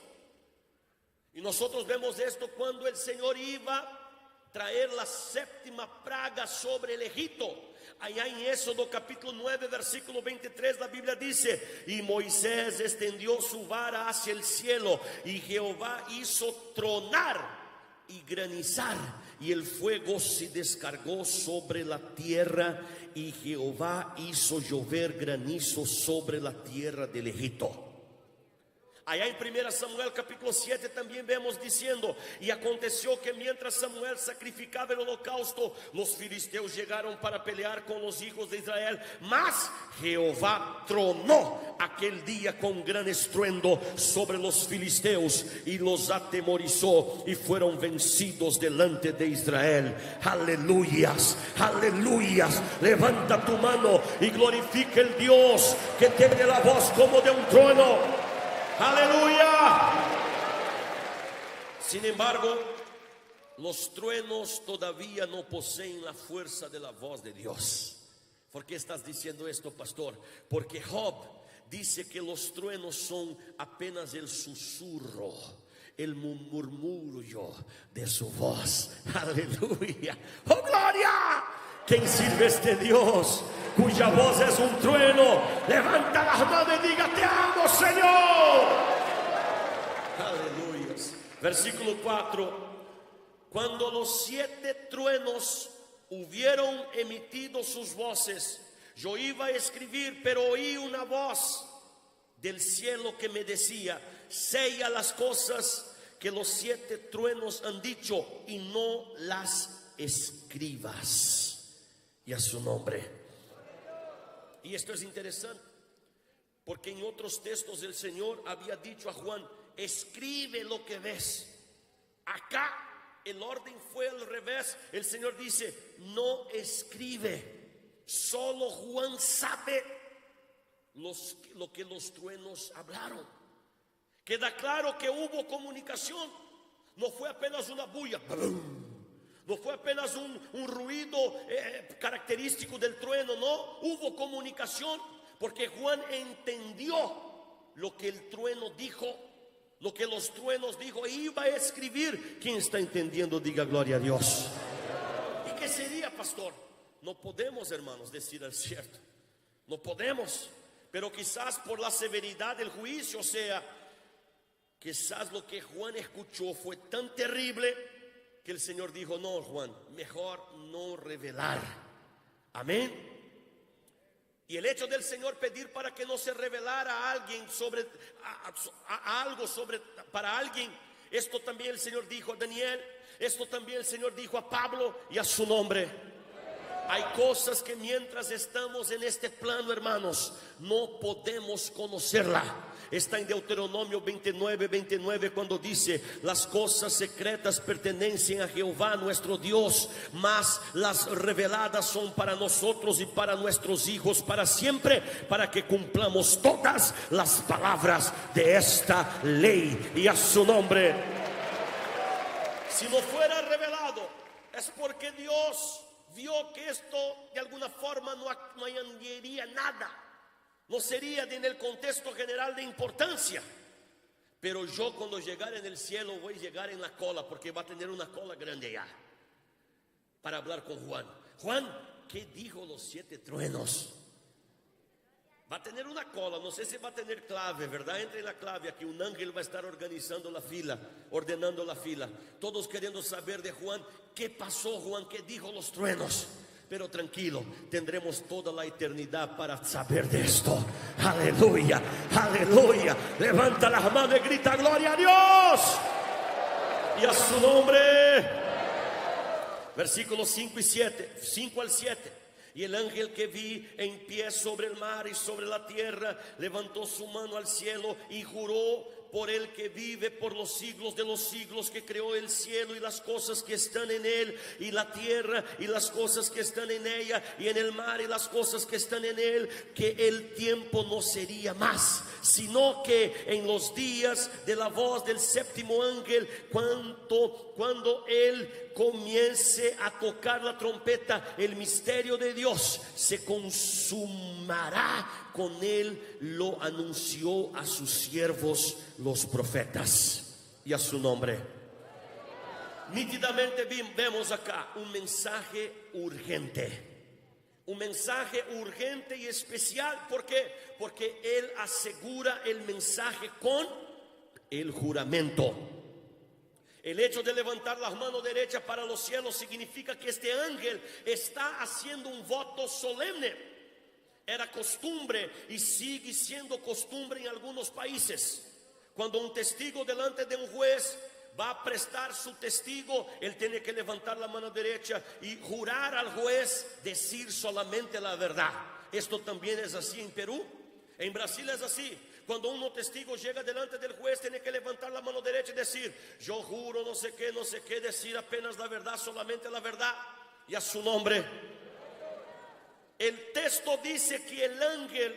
Y nosotros vemos esto cuando el Señor iba a traer la séptima plaga sobre el Egipto. Allá en Éxodo capítulo 9 versículo 23 la Biblia dice: y Moisés extendió su vara hacia el cielo, y Jehová hizo tronar y granizar, y el fuego se descargó sobre la tierra, y Jehová hizo llover granizo sobre la tierra del Egipto. Allá en 1 Samuel capítulo 7 también vemos diciendo: y aconteció que mientras Samuel sacrificaba el holocausto, los filisteos llegaron para pelear con los hijos de Israel, mas Jehová tronó aquel día con gran estruendo sobre los filisteos y los atemorizó, y fueron vencidos delante de Israel. Aleluyas, aleluyas. Levanta tu mano y glorifica el Dios que tiene la voz como de un trueno. Aleluya. Sin embargo, los truenos todavía no poseen la fuerza de la voz de Dios. ¿Por qué estás diciendo esto, pastor? Porque Job dice que los truenos son apenas el susurro, el murmullo de su voz. Aleluya. ¡Oh, gloria! ¿Quién sirve este Dios cuya voz es un trueno? Levanta las manos y diga: te amo, Señor. Aleluya. Versículo 4. Cuando los 7 truenos hubieron emitido sus voces, yo iba a escribir, pero oí una voz del cielo que me decía: sella las cosas que los 7 truenos han dicho, y no las escribas. Y a su nombre. Y esto es interesante, porque en otros textos el Señor había dicho a Juan: escribe lo que ves. Acá el orden fue al revés. El Señor dice: no escribe. Solo Juan sabe lo que los truenos hablaron. Queda claro que hubo comunicación. No fue apenas una bulla. No fue apenas un ruido característico del trueno. No, hubo comunicación, porque Juan entendió lo que el trueno dijo, lo que los truenos dijo, e iba a escribir. ¿Quién está entendiendo? Diga gloria a Dios. ¿Y qué sería, pastor? No podemos, hermanos, decir el cierto. No podemos. Pero quizás por la severidad del juicio, o sea, quizás lo que Juan escuchó fue tan terrible que el Señor dijo: no, Juan, mejor no revelar. Amén. Y el hecho del Señor pedir para que no se revelara a alguien para alguien, esto también el Señor dijo a Daniel, esto también el Señor dijo a Pablo, y a su nombre. Hay cosas que mientras estamos en este plano, hermanos, no podemos conocerla. Está en Deuteronomio 29 cuando dice: las cosas secretas pertenecen a Jehová nuestro Dios, mas las reveladas son para nosotros y para nuestros hijos para siempre, para que cumplamos todas las palabras de esta ley. Y a su nombre. Si no fuera revelado, es porque Dios vio que esto de alguna forma no añadiría nada, no sería en el contexto general de importancia. Pero yo, cuando llegar en el cielo, voy a llegar en la cola, porque va a tener una cola grande ya para hablar con Juan. Juan, ¿qué dijo los 7 truenos? Va a tener una cola, no sé si va a tener clave, ¿verdad? Entre en la clave aquí, un ángel va a estar organizando la fila, ordenando la fila, todos queriendo saber de Juan: ¿qué pasó, Juan? ¿Qué dijo los truenos? Pero tranquilo, tendremos toda la eternidad para saber de esto. Aleluya, aleluya. Levanta las manos y grita: gloria a Dios y a su nombre. Versículos 5 al 7. Y el ángel que vi en pie sobre el mar y sobre la tierra levantó su mano al cielo y juró por el que vive por los siglos de los siglos, que creó el cielo y las cosas que están en él, y la tierra y las cosas que están en ella, y en el mar y las cosas que están en él, que el tiempo no sería más, sino que en los días de la voz del séptimo ángel, cuando él comience a tocar la trompeta, el misterio de Dios se consumará. Con él lo anunció a sus siervos los profetas. Y a su nombre. Nítidamente vemos acá un mensaje urgente. Un mensaje urgente y especial. ¿Por qué? Porque él asegura el mensaje con el juramento. El hecho de levantar la mano derecha para los cielos significa que este ángel está haciendo un voto solemne. Era costumbre y sigue siendo costumbre en algunos países. Cuando un testigo delante de un juez va a prestar su testigo, él tiene que levantar la mano derecha y jurar al juez decir solamente la verdad. Esto también es así en Perú. En Brasil es así. Cuando un testigo llega delante del juez, tiene que levantar la mano derecha y decir: yo juro no sé qué, decir apenas la verdad, solamente la verdad, y a su nombre. El texto dice que el ángel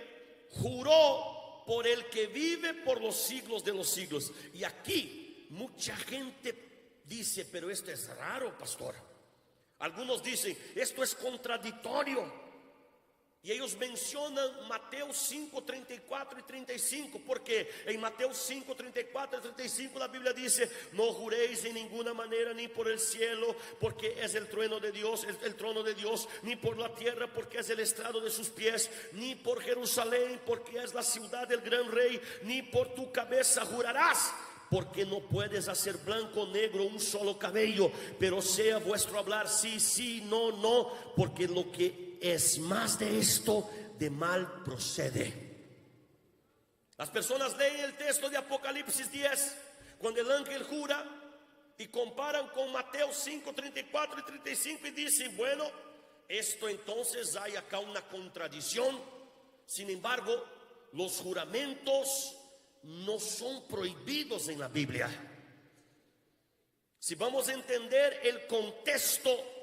juró por el que vive por los siglos de los siglos. Y aquí mucha gente dice: pero esto es raro, pastor. Algunos dicen: esto es contradictorio. Y ellos mencionan Mateo 5, 34 y 35, porque en Mateo 5, 34 y 35 la Biblia dice: no juréis en ninguna manera, ni por el cielo, porque es el trono de Dios, ni por la tierra, porque es el estrado de sus pies, ni por Jerusalén, porque es la ciudad del gran rey, ni por tu cabeza jurarás, porque no puedes hacer blanco o negro un solo cabello, pero sea vuestro hablar sí, sí, no, no, porque lo que es más de esto, de mal procede. Las personas leen el texto de Apocalipsis 10, cuando el ángel jura, y comparan con Mateo 5, 34 y 35 y dicen: bueno, esto entonces hay acá una contradicción. Sin embargo, los juramentos no son prohibidos en la Biblia. Si vamos a entender el contexto,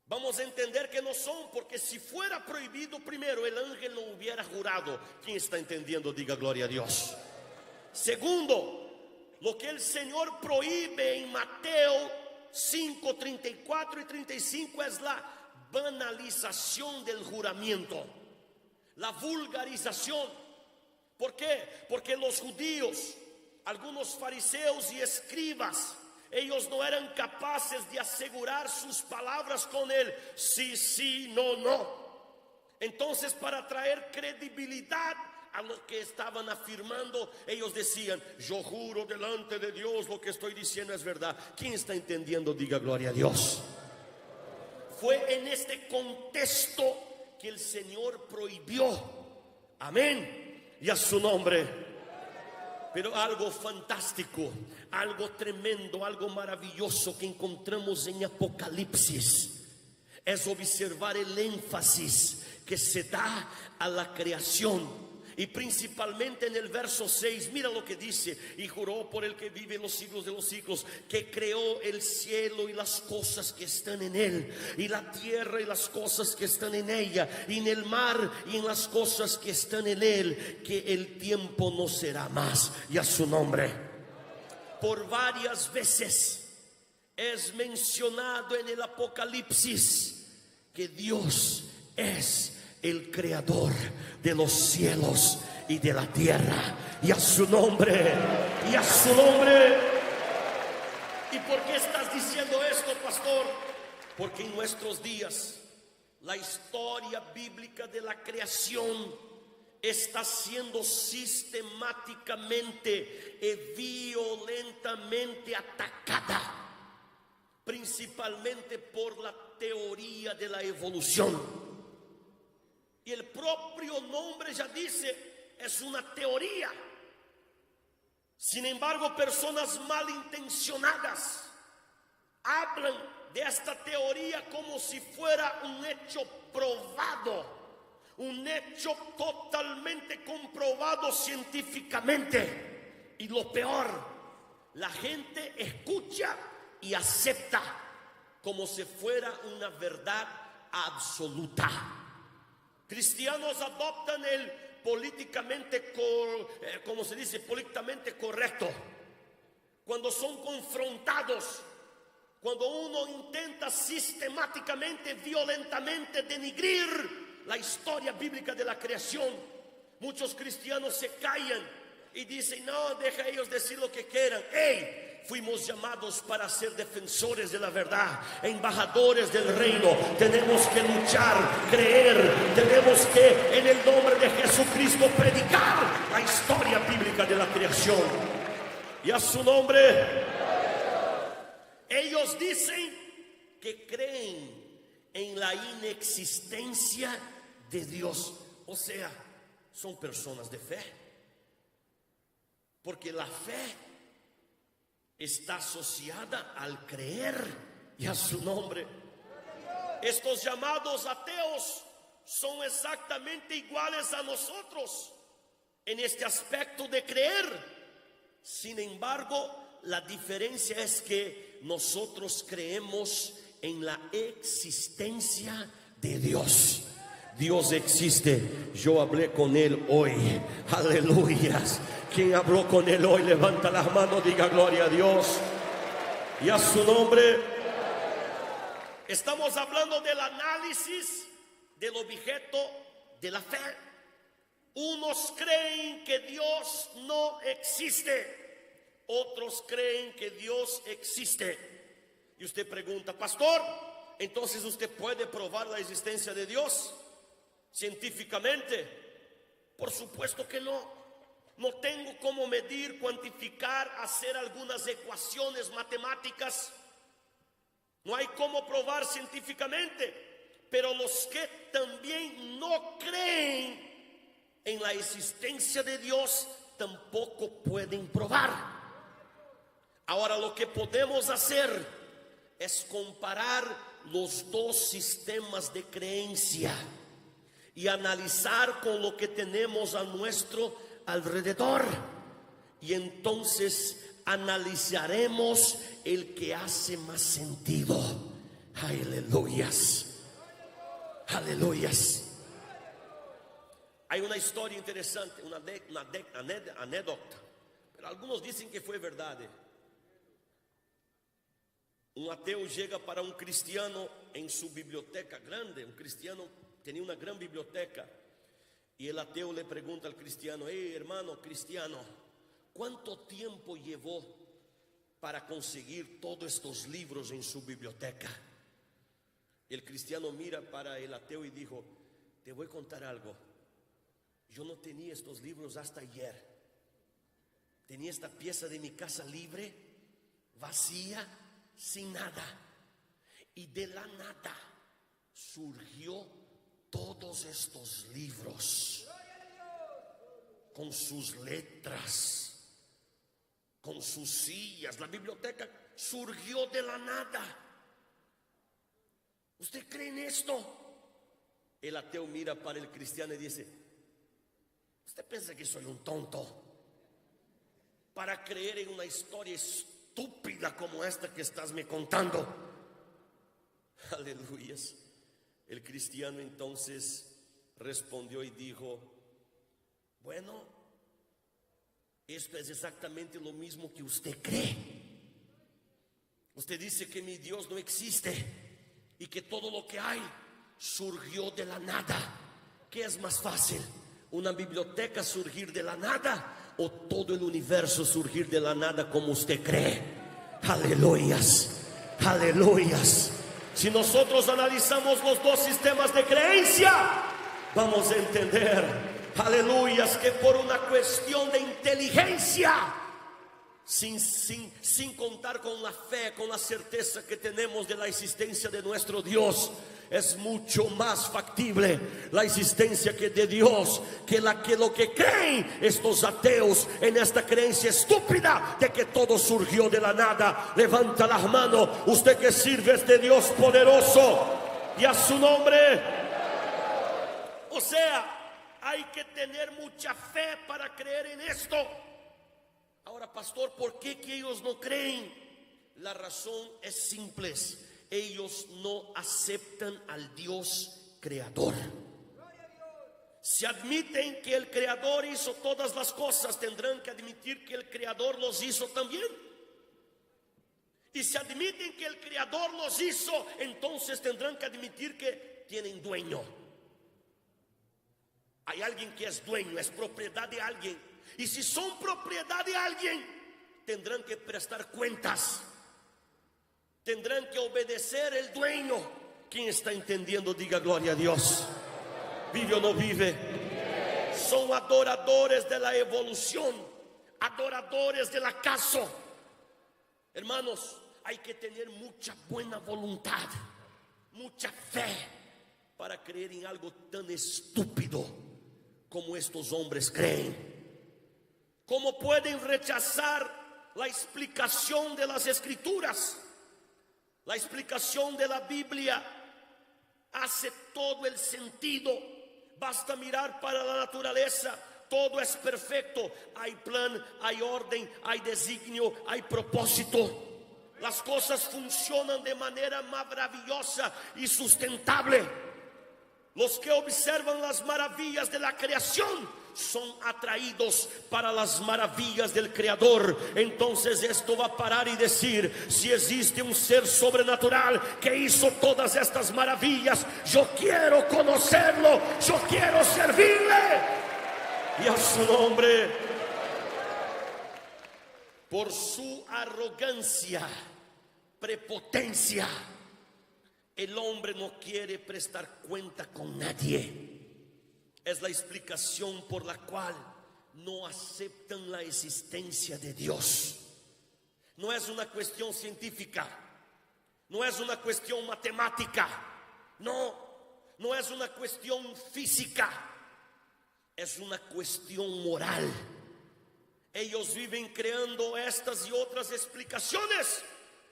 vamos a entender que no son, porque si fuera prohibido, primero, el ángel no hubiera jurado. ¿Quién está entendiendo? Diga gloria a Dios. Segundo, lo que el Señor prohíbe en Mateo 5, 34 y 35 es la banalización del juramento, la vulgarización. ¿Por qué? Porque los judíos, algunos fariseos y escribas, ellos no eran capaces de asegurar sus palabras con el sí, sí, no, no. Entonces, para traer credibilidad a lo que estaban afirmando, ellos decían: yo juro delante de Dios, lo que estoy diciendo es verdad. ¿Quién está entendiendo? Diga gloria a Dios. Fue en este contexto que el Señor prohibió. Amén. Y a su nombre. Pero algo fantástico, algo tremendo, algo maravilloso que encontramos en Apocalipsis es observar el énfasis que se da a la creación. Y principalmente en el verso 6, mira lo que dice: y juró por el que vive en los siglos de los siglos, que creó el cielo y las cosas que están en él, y la tierra y las cosas que están en ella, y en el mar y en las cosas que están en él, que el tiempo no será más. Y a su nombre. Por varias veces es mencionado en el Apocalipsis que Dios es el creador de los cielos y de la tierra. Y a su nombre, y a su nombre. ¿Y por qué estás diciendo esto, pastor? Porque en nuestros días la historia bíblica de la creación está siendo sistemáticamente y violentamente atacada, principalmente por la teoría de la evolución. Y el propio nombre ya dice: es una teoría. Sin embargo, personas malintencionadas hablan de esta teoría como si fuera un hecho probado, un hecho totalmente comprobado científicamente. Y lo peor, la gente escucha y acepta como si fuera una verdad absoluta. Cristianos adoptan el políticamente correcto. Cuando son confrontados, cuando uno intenta sistemáticamente, violentamente denigrir la historia bíblica de la creación, muchos cristianos se callan y dicen: no, deja a ellos decir lo que quieran. ¡Hey! Fuimos llamados para ser defensores de la verdad, embajadores del reino. Tenemos que luchar, creer, tenemos que en el nombre de Jesucristo predicar la historia bíblica de la creación. Y a su nombre. Ellos dicen que creen en la inexistencia de Dios. O sea, son personas de fe. Porque la fe está asociada al creer. Y a su nombre. Estos llamados ateos son exactamente iguales a nosotros en este aspecto de creer. Sin embargo, la diferencia es que nosotros creemos en la existencia de Dios. Dios existe. Yo hablé con Él hoy. Aleluyas. Quien habló con Él hoy, levanta las manos, diga gloria a Dios. Y a su nombre. Estamos hablando del análisis del objeto de la fe. Unos creen que Dios no existe, otros creen que Dios existe. Y usted pregunta: pastor, entonces usted puede probar la existencia de Dios científicamente. Por supuesto que no. No tengo cómo medir, cuantificar, hacer algunas ecuaciones matemáticas. No hay cómo probar científicamente. Pero los que también no creen en la existencia de Dios tampoco pueden probar. Ahora, lo que podemos hacer es comparar los dos sistemas de creencia y analizar con lo que tenemos a nuestro alrededor. Y entonces analizaremos el que hace más sentido. Aleluyas. Aleluyas. Hay una historia interesante, una anécdota, pero algunos dicen que fue verdad. Un ateo llega para un cristiano en su biblioteca grande. Un cristiano tenía una gran biblioteca. Y el ateo le pregunta al cristiano: hey, hermano cristiano, ¿cuánto tiempo llevó para conseguir todos estos libros en su biblioteca? Y el cristiano mira para el ateo y dijo: te voy a contar algo. Yo no tenía estos libros hasta ayer. Tenía esta pieza de mi casa libre, vacía, sin nada. Y de la nada surgió todos estos libros, con sus letras, con sus sillas. La biblioteca surgió de la nada. ¿Usted cree en esto? El ateo mira para el cristiano y dice: ¿usted piensa que soy un tonto para creer en una historia estúpida como esta que estás me contando? Aleluyas. El cristiano entonces respondió y dijo: bueno, esto es exactamente lo mismo que usted cree. Usted dice que mi Dios no existe y que todo lo que hay surgió de la nada. ¿Qué es más fácil? ¿Una biblioteca surgir de la nada o todo el universo surgir de la nada como usted cree? Aleluyas, aleluyas. Si nosotros analizamos los dos sistemas de creencia, vamos a entender, aleluyas, que por una cuestión de inteligencia sin contar con la fe, con la certeza que tenemos de la existencia de nuestro Dios, es mucho más factible la existencia que de Dios que lo que creen estos ateos en esta creencia estúpida de que todo surgió de la nada. Levanta las manos, usted que sirve a este Dios poderoso y a su nombre. O sea, hay que tener mucha fe para creer en esto. Ahora, pastor, ¿por qué que ellos no creen? La razón es simple. Ellos no aceptan al Dios creador. Si admiten que el creador hizo todas las cosas, tendrán que admitir que el creador los hizo también. Y si admiten que el creador los hizo, entonces tendrán que admitir que tienen dueño. Hay alguien que es dueño, es propiedad de alguien. Y si son propiedad de alguien, tendrán que prestar cuentas. Tendrán que obedecer el dueño. ¿Quién está entendiendo? Diga gloria a Dios. ¿Vive o no vive? Son adoradores de la evolución, adoradores del acaso. Hermanos, hay que tener mucha buena voluntad, mucha fe para creer en algo tan estúpido como estos hombres creen. ¿Cómo pueden rechazar la explicación de las Escrituras? La explicación de la Biblia hace todo el sentido. Basta mirar para la naturaleza. Todo es perfecto. Hay plan, hay orden, hay designio, hay propósito. Las cosas funcionan de manera maravillosa y sustentable. Los que observan las maravillas de la creación son atraídos para las maravillas del Creador. Entonces esto va a parar y decir: si existe un ser sobrenatural que hizo todas estas maravillas, yo quiero conocerlo, yo quiero servirle. Y a su nombre. Por su arrogancia, prepotencia, el hombre no quiere prestar cuenta con nadie. Es la explicación por la cual no aceptan la existencia de Dios. No es una cuestión científica, no es una cuestión matemática, no es una cuestión física, es una cuestión moral. Ellos viven creando estas y otras explicaciones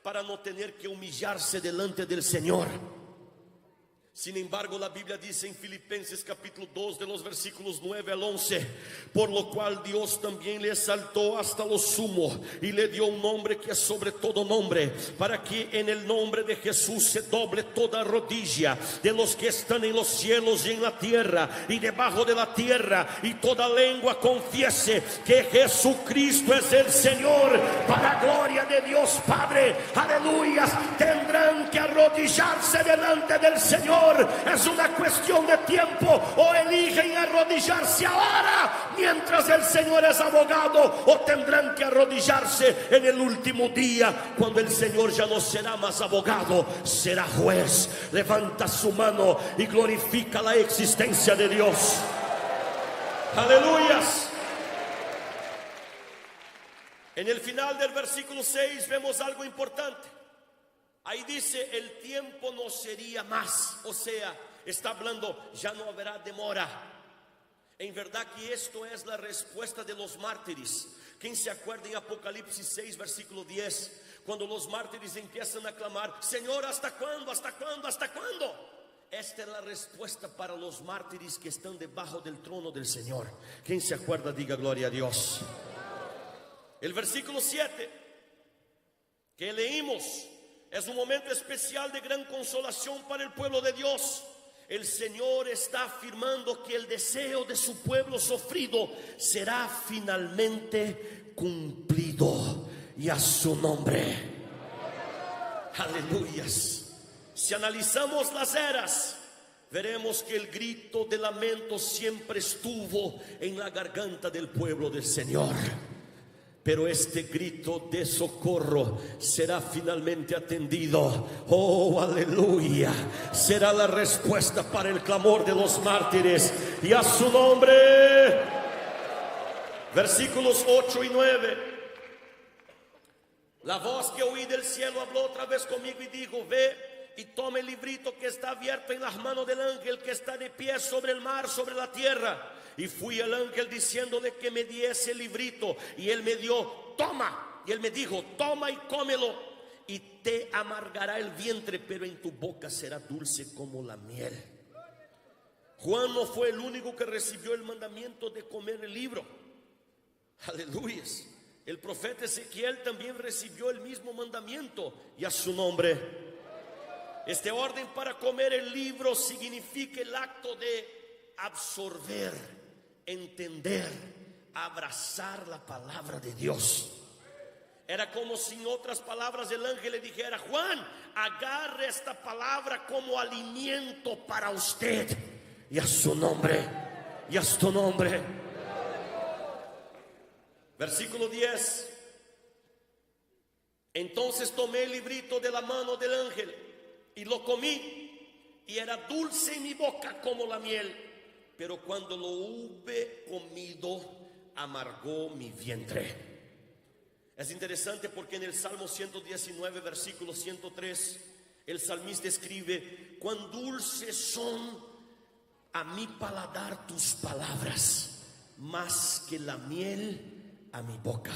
para no tener que humillarse delante del Señor. Sin embargo, la Biblia dice en Filipenses capítulo 2 de los versículos 9 al 11: por lo cual Dios también le exaltó hasta lo sumo y le dio un nombre que es sobre todo nombre, para que en el nombre de Jesús se doble toda rodilla de los que están en los cielos y en la tierra y debajo de la tierra, y toda lengua confiese que Jesucristo es el Señor, para gloria de Dios Padre. Aleluya. Tendrán que arrodillarse delante del Señor. Es una cuestión de tiempo. O eligen arrodillarse ahora mientras el Señor es abogado, o tendrán que arrodillarse en el último día, cuando el Señor ya no será más abogado, será juez. Levanta su mano y glorifica la existencia de Dios. Aleluyas. En el final del versículo 6 vemos algo importante. Ahí dice: el tiempo no sería más. O sea, está hablando, ya no habrá demora. En verdad que esto es la respuesta de los mártires. ¿Quién se acuerda en Apocalipsis 6 versículo 10? Cuando los mártires empiezan a clamar: Señor, ¿hasta cuándo? ¿Hasta cuándo? ¿Hasta cuándo? Esta es la respuesta para los mártires que están debajo del trono del Señor. ¿Quién se acuerda? Diga gloria a Dios. El versículo 7 que leímos es un momento especial de gran consolación para el pueblo de Dios. El Señor está afirmando que el deseo de su pueblo sufrido será finalmente cumplido, y a su nombre. Aleluyas. Si analizamos las eras, veremos que el grito de lamento siempre estuvo en la garganta del pueblo del Señor. Pero este grito de socorro será finalmente atendido. Oh, aleluya. Será la respuesta para el clamor de los mártires, y a su nombre. Versículos 8 y 9. La voz que oí del cielo habló otra vez conmigo y dijo: ve y toma el librito que está abierto en las manos del ángel que está de pie sobre el mar, sobre la tierra. Y fui al ángel diciéndole que me diese el librito, y él me dio: toma. Y él me dijo: toma y cómelo, y te amargará el vientre, pero en tu boca será dulce como la miel. Juan no fue el único que recibió el mandamiento de comer el libro. Aleluya. El profeta Ezequiel también recibió el mismo mandamiento, y a su nombre. Este orden para comer el libro significa el acto de absorber, entender, abrazar la palabra de Dios. Era como si, en otras palabras, el ángel le dijera: Juan, agarre esta palabra como alimento para usted. Y a su nombre, y a su nombre. Versículo 10. Entonces tomé el librito de la mano del ángel y lo comí, y era dulce en mi boca como la miel, pero cuando lo hube comido, amargó mi vientre. Es interesante porque en el Salmo 119, versículo 103, el salmista escribe: cuán dulces son a mi paladar tus palabras, más que la miel a mi boca.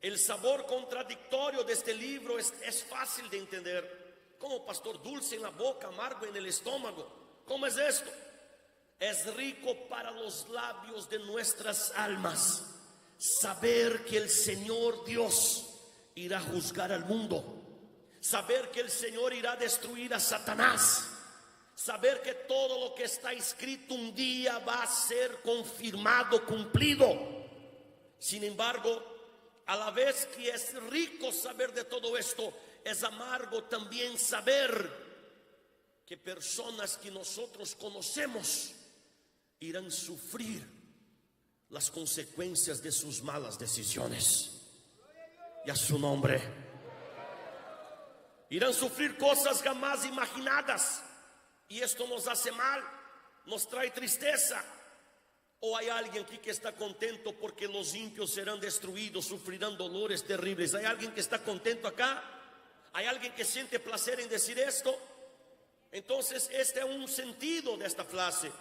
El sabor contradictorio de este libro es fácil de entender. ¿Cómo, pastor? Dulce en la boca, amargo en el estómago. ¿Cómo es esto? Es rico para los labios de nuestras almas saber que el Señor Dios irá a juzgar al mundo, saber que el Señor irá a destruir a Satanás, saber que todo lo que está escrito un día va a ser confirmado, cumplido. Sin embargo, a la vez que es rico saber de todo esto, es amargo también saber que personas que nosotros conocemos irán a sufrir las consecuencias de sus malas decisiones. Y a su nombre. Irán a sufrir cosas jamás imaginadas, y esto nos hace mal, nos trae tristeza. ¿O hay alguien aquí que está contento porque los ímpios serán destruidos, sufrirán dolores terribles? ¿Hay alguien que está contento acá? ¿Hay alguien que siente placer en decir esto? Entonces este es un sentido de esta frase.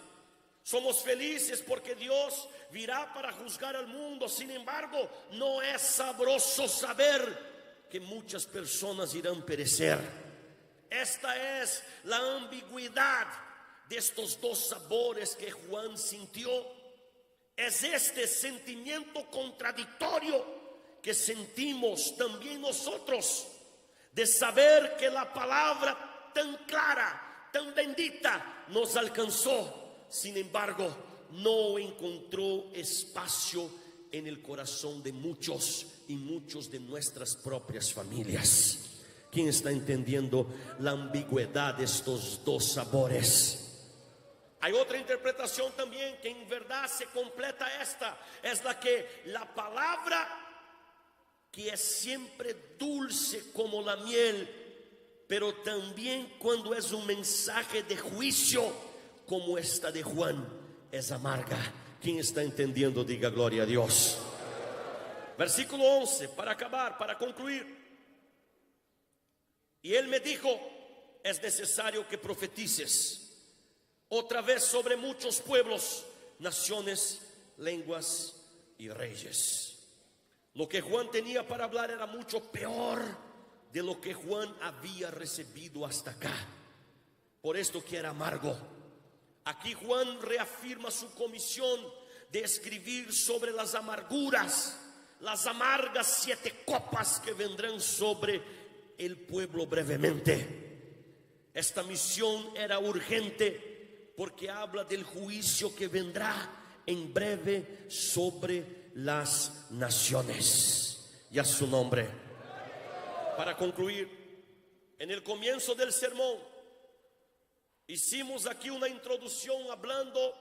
Somos felices porque Dios virá para juzgar al mundo. Sin embargo, no es sabroso saber que muchas personas irán a perecer. Esta es la ambigüedad de estos dos sabores que Juan sintió. Es este sentimiento contradictorio que sentimos también nosotros, de saber que la palabra tan clara, tan bendita nos alcanzó. Sin embargo, no encontró espacio en el corazón de muchos, y muchos de nuestras propias familias. ¿Quién está entendiendo la ambigüedad de estos dos sabores? Hay otra interpretación también que en verdad se completa esta. Es la que la palabra, que es siempre dulce como la miel, pero también cuando es un mensaje de juicio como esta de Juan, es amarga. ¿Quién está entendiendo? Diga gloria a Dios. Versículo 11, para acabar, para concluir. Y él me dijo: es necesario que profetices otra vez sobre muchos pueblos, naciones, lenguas y reyes. Lo que Juan tenía para hablar era mucho peor de lo que Juan había recibido hasta acá. Por esto que era amargo. Aquí Juan reafirma su comisión de escribir sobre las amarguras, las amargas 7 copas que vendrán sobre el pueblo brevemente. Esta misión era urgente, porque habla del juicio que vendrá en breve sobre las naciones. Y a su nombre. Para concluir, en el comienzo del sermón hicimos aquí una introducción hablando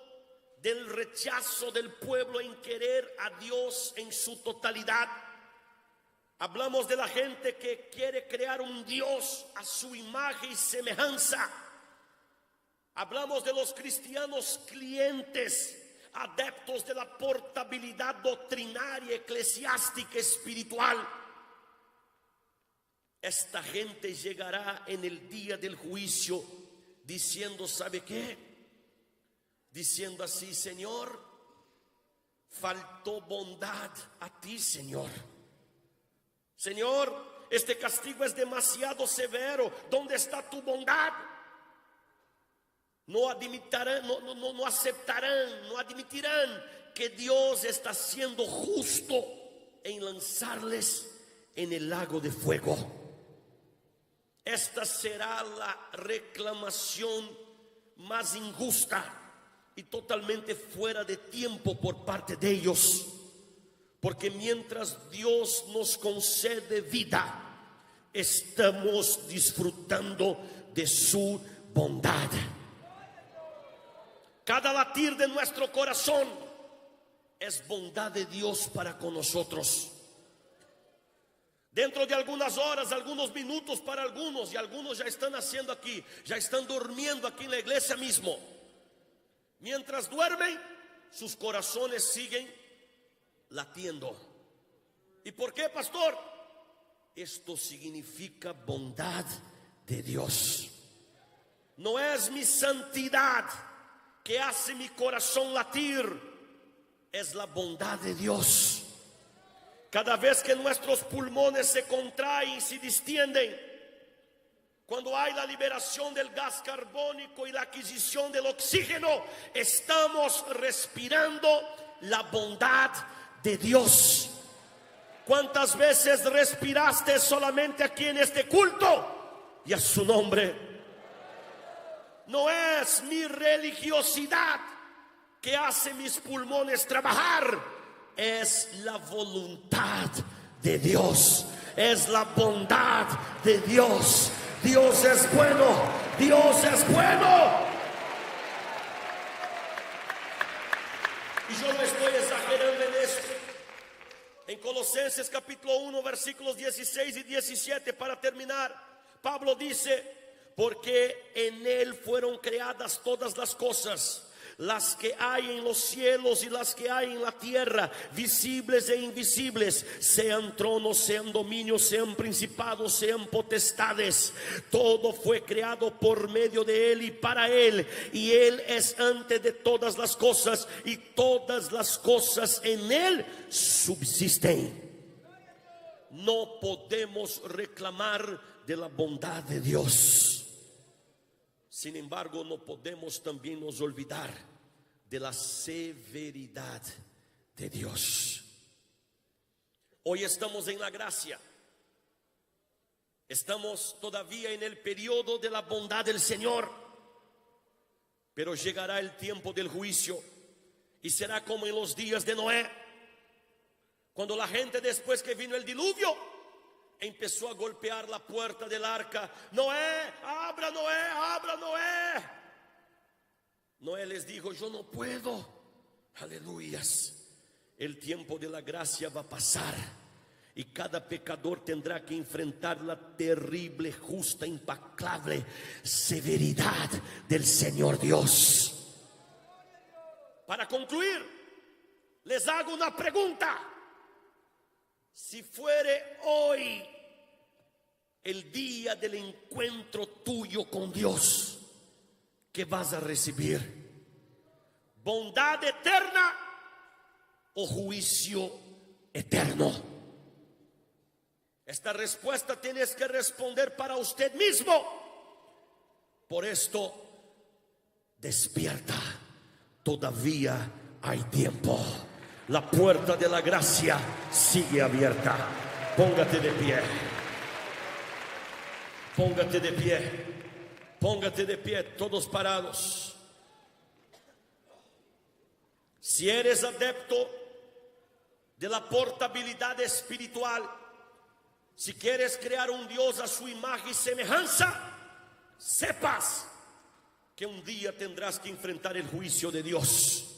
del rechazo del pueblo en querer a Dios en su totalidad. Hablamos de la gente que quiere crear un Dios a su imagen y semejanza. Hablamos de los cristianos clientes, adeptos de la portabilidad doctrinaria, eclesiástica, espiritual. esta gente llegará en el día del juicio diciendo, ¿sabe qué? Diciendo así: Señor, faltó bondad a ti, Señor. Señor, este castigo es demasiado severo. ¿Dónde está tu bondad? No admitirán, no aceptarán, no admitirán que Dios está siendo justo en lanzarles en el lago de fuego. Esta será la reclamación más injusta y totalmente fuera de tiempo por parte de ellos. Porque mientras Dios nos concede vida, estamos disfrutando de su bondad. Cada latir de nuestro corazón es bondad de Dios para con nosotros. Dentro de algunas horas, algunos minutos para algunos, y algunos ya están haciendo aquí, ya están durmiendo aquí en la iglesia mismo. Mientras duermen, sus corazones siguen latiendo. ¿Y por qué, pastor? Esto significa bondad de Dios. No es mi santidad que hace mi corazón latir, es la bondad de Dios. Cada vez que nuestros pulmones se contraen, se distienden, cuando hay la liberación del gas carbónico y la adquisición del oxígeno, estamos respirando la bondad de Dios. ¿Cuántas veces respiraste solamente aquí en este culto? Y a su nombre. No es mi religiosidad que hace mis pulmones trabajar, es la voluntad de Dios, es la bondad de Dios. Dios es bueno, Dios es bueno. Y yo no estoy exagerando en esto. En Colosenses capítulo 1 versículos 16 y 17, para terminar, Pablo dice: porque en él fueron creadas todas las cosas, las que hay en los cielos y las que hay en la tierra, visibles e invisibles, sean tronos, sean dominios, sean principados, sean potestades. Todo fue creado por medio de él y para él, y él es antes de todas las cosas, y todas las cosas en él subsisten. No podemos reclamar de la bondad de Dios. Sin embargo, no podemos también nos olvidar de la severidad de Dios. Hoy estamos en la gracia. Estamos todavía en el periodo de la bondad del Señor. Pero llegará el tiempo del juicio y será como en los días de Noé, cuando la gente, después que vino el diluvio, empezó a golpear la puerta del arca. Noé, abra, Noé, abra, Noé. Noé les dijo: yo no puedo. Aleluyas. El tiempo de la gracia va a pasar y cada pecador tendrá que enfrentar la terrible, justa, implacable severidad del Señor Dios. Para concluir, les hago una pregunta. Si fuere hoy el día del encuentro tuyo con Dios, ¿qué vas a recibir? ¿Bondad eterna o juicio eterno? Esta respuesta tienes que responder para usted mismo. Por esto, despierta. Todavía hay tiempo. La puerta de la gracia sigue abierta. Póngate de pie. Póngate de pie. Póngate de pie, todos parados. Si eres adepto de la portabilidad espiritual, si quieres crear un Dios a su imagen y semejanza, sepas que un día tendrás que enfrentar el juicio de Dios.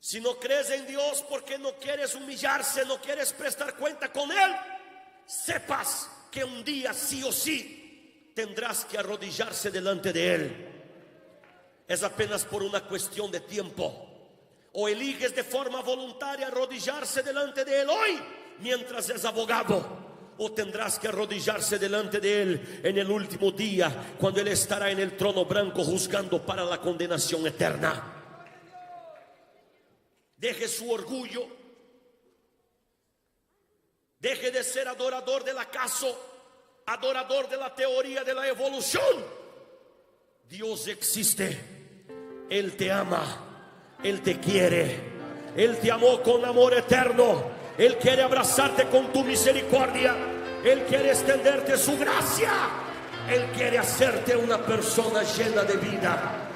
Si no crees en Dios porque no quieres humillarse, no quieres prestar cuenta con Él, sepas que un día sí o sí tendrás que arrodillarse delante de Él. Es apenas por una cuestión de tiempo. O eliges de forma voluntaria arrodillarse delante de Él hoy mientras es abogado, o tendrás que arrodillarse delante de Él en el último día, cuando Él estará en el trono blanco juzgando para la condenación eterna. Deje su orgullo, deje de ser adorador del acaso, adorador de la teoría de la evolución. Dios existe, Él te ama, Él te quiere, Él te amó con amor eterno, Él quiere abrazarte con tu misericordia, Él quiere extenderte su gracia, Él quiere hacerte una persona llena de vida,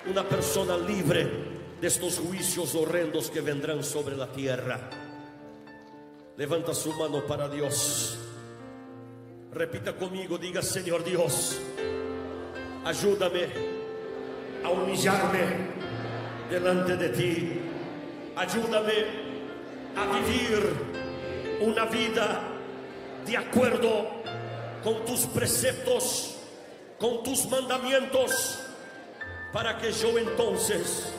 una persona libre de estos juicios horrendos que vendrán sobre la tierra. Levanta su mano para Dios. Repita conmigo, diga: Señor Dios, ayúdame a humillarme delante de ti. Ayúdame a vivir una vida de acuerdo con tus preceptos, con tus mandamientos, para que yo entonces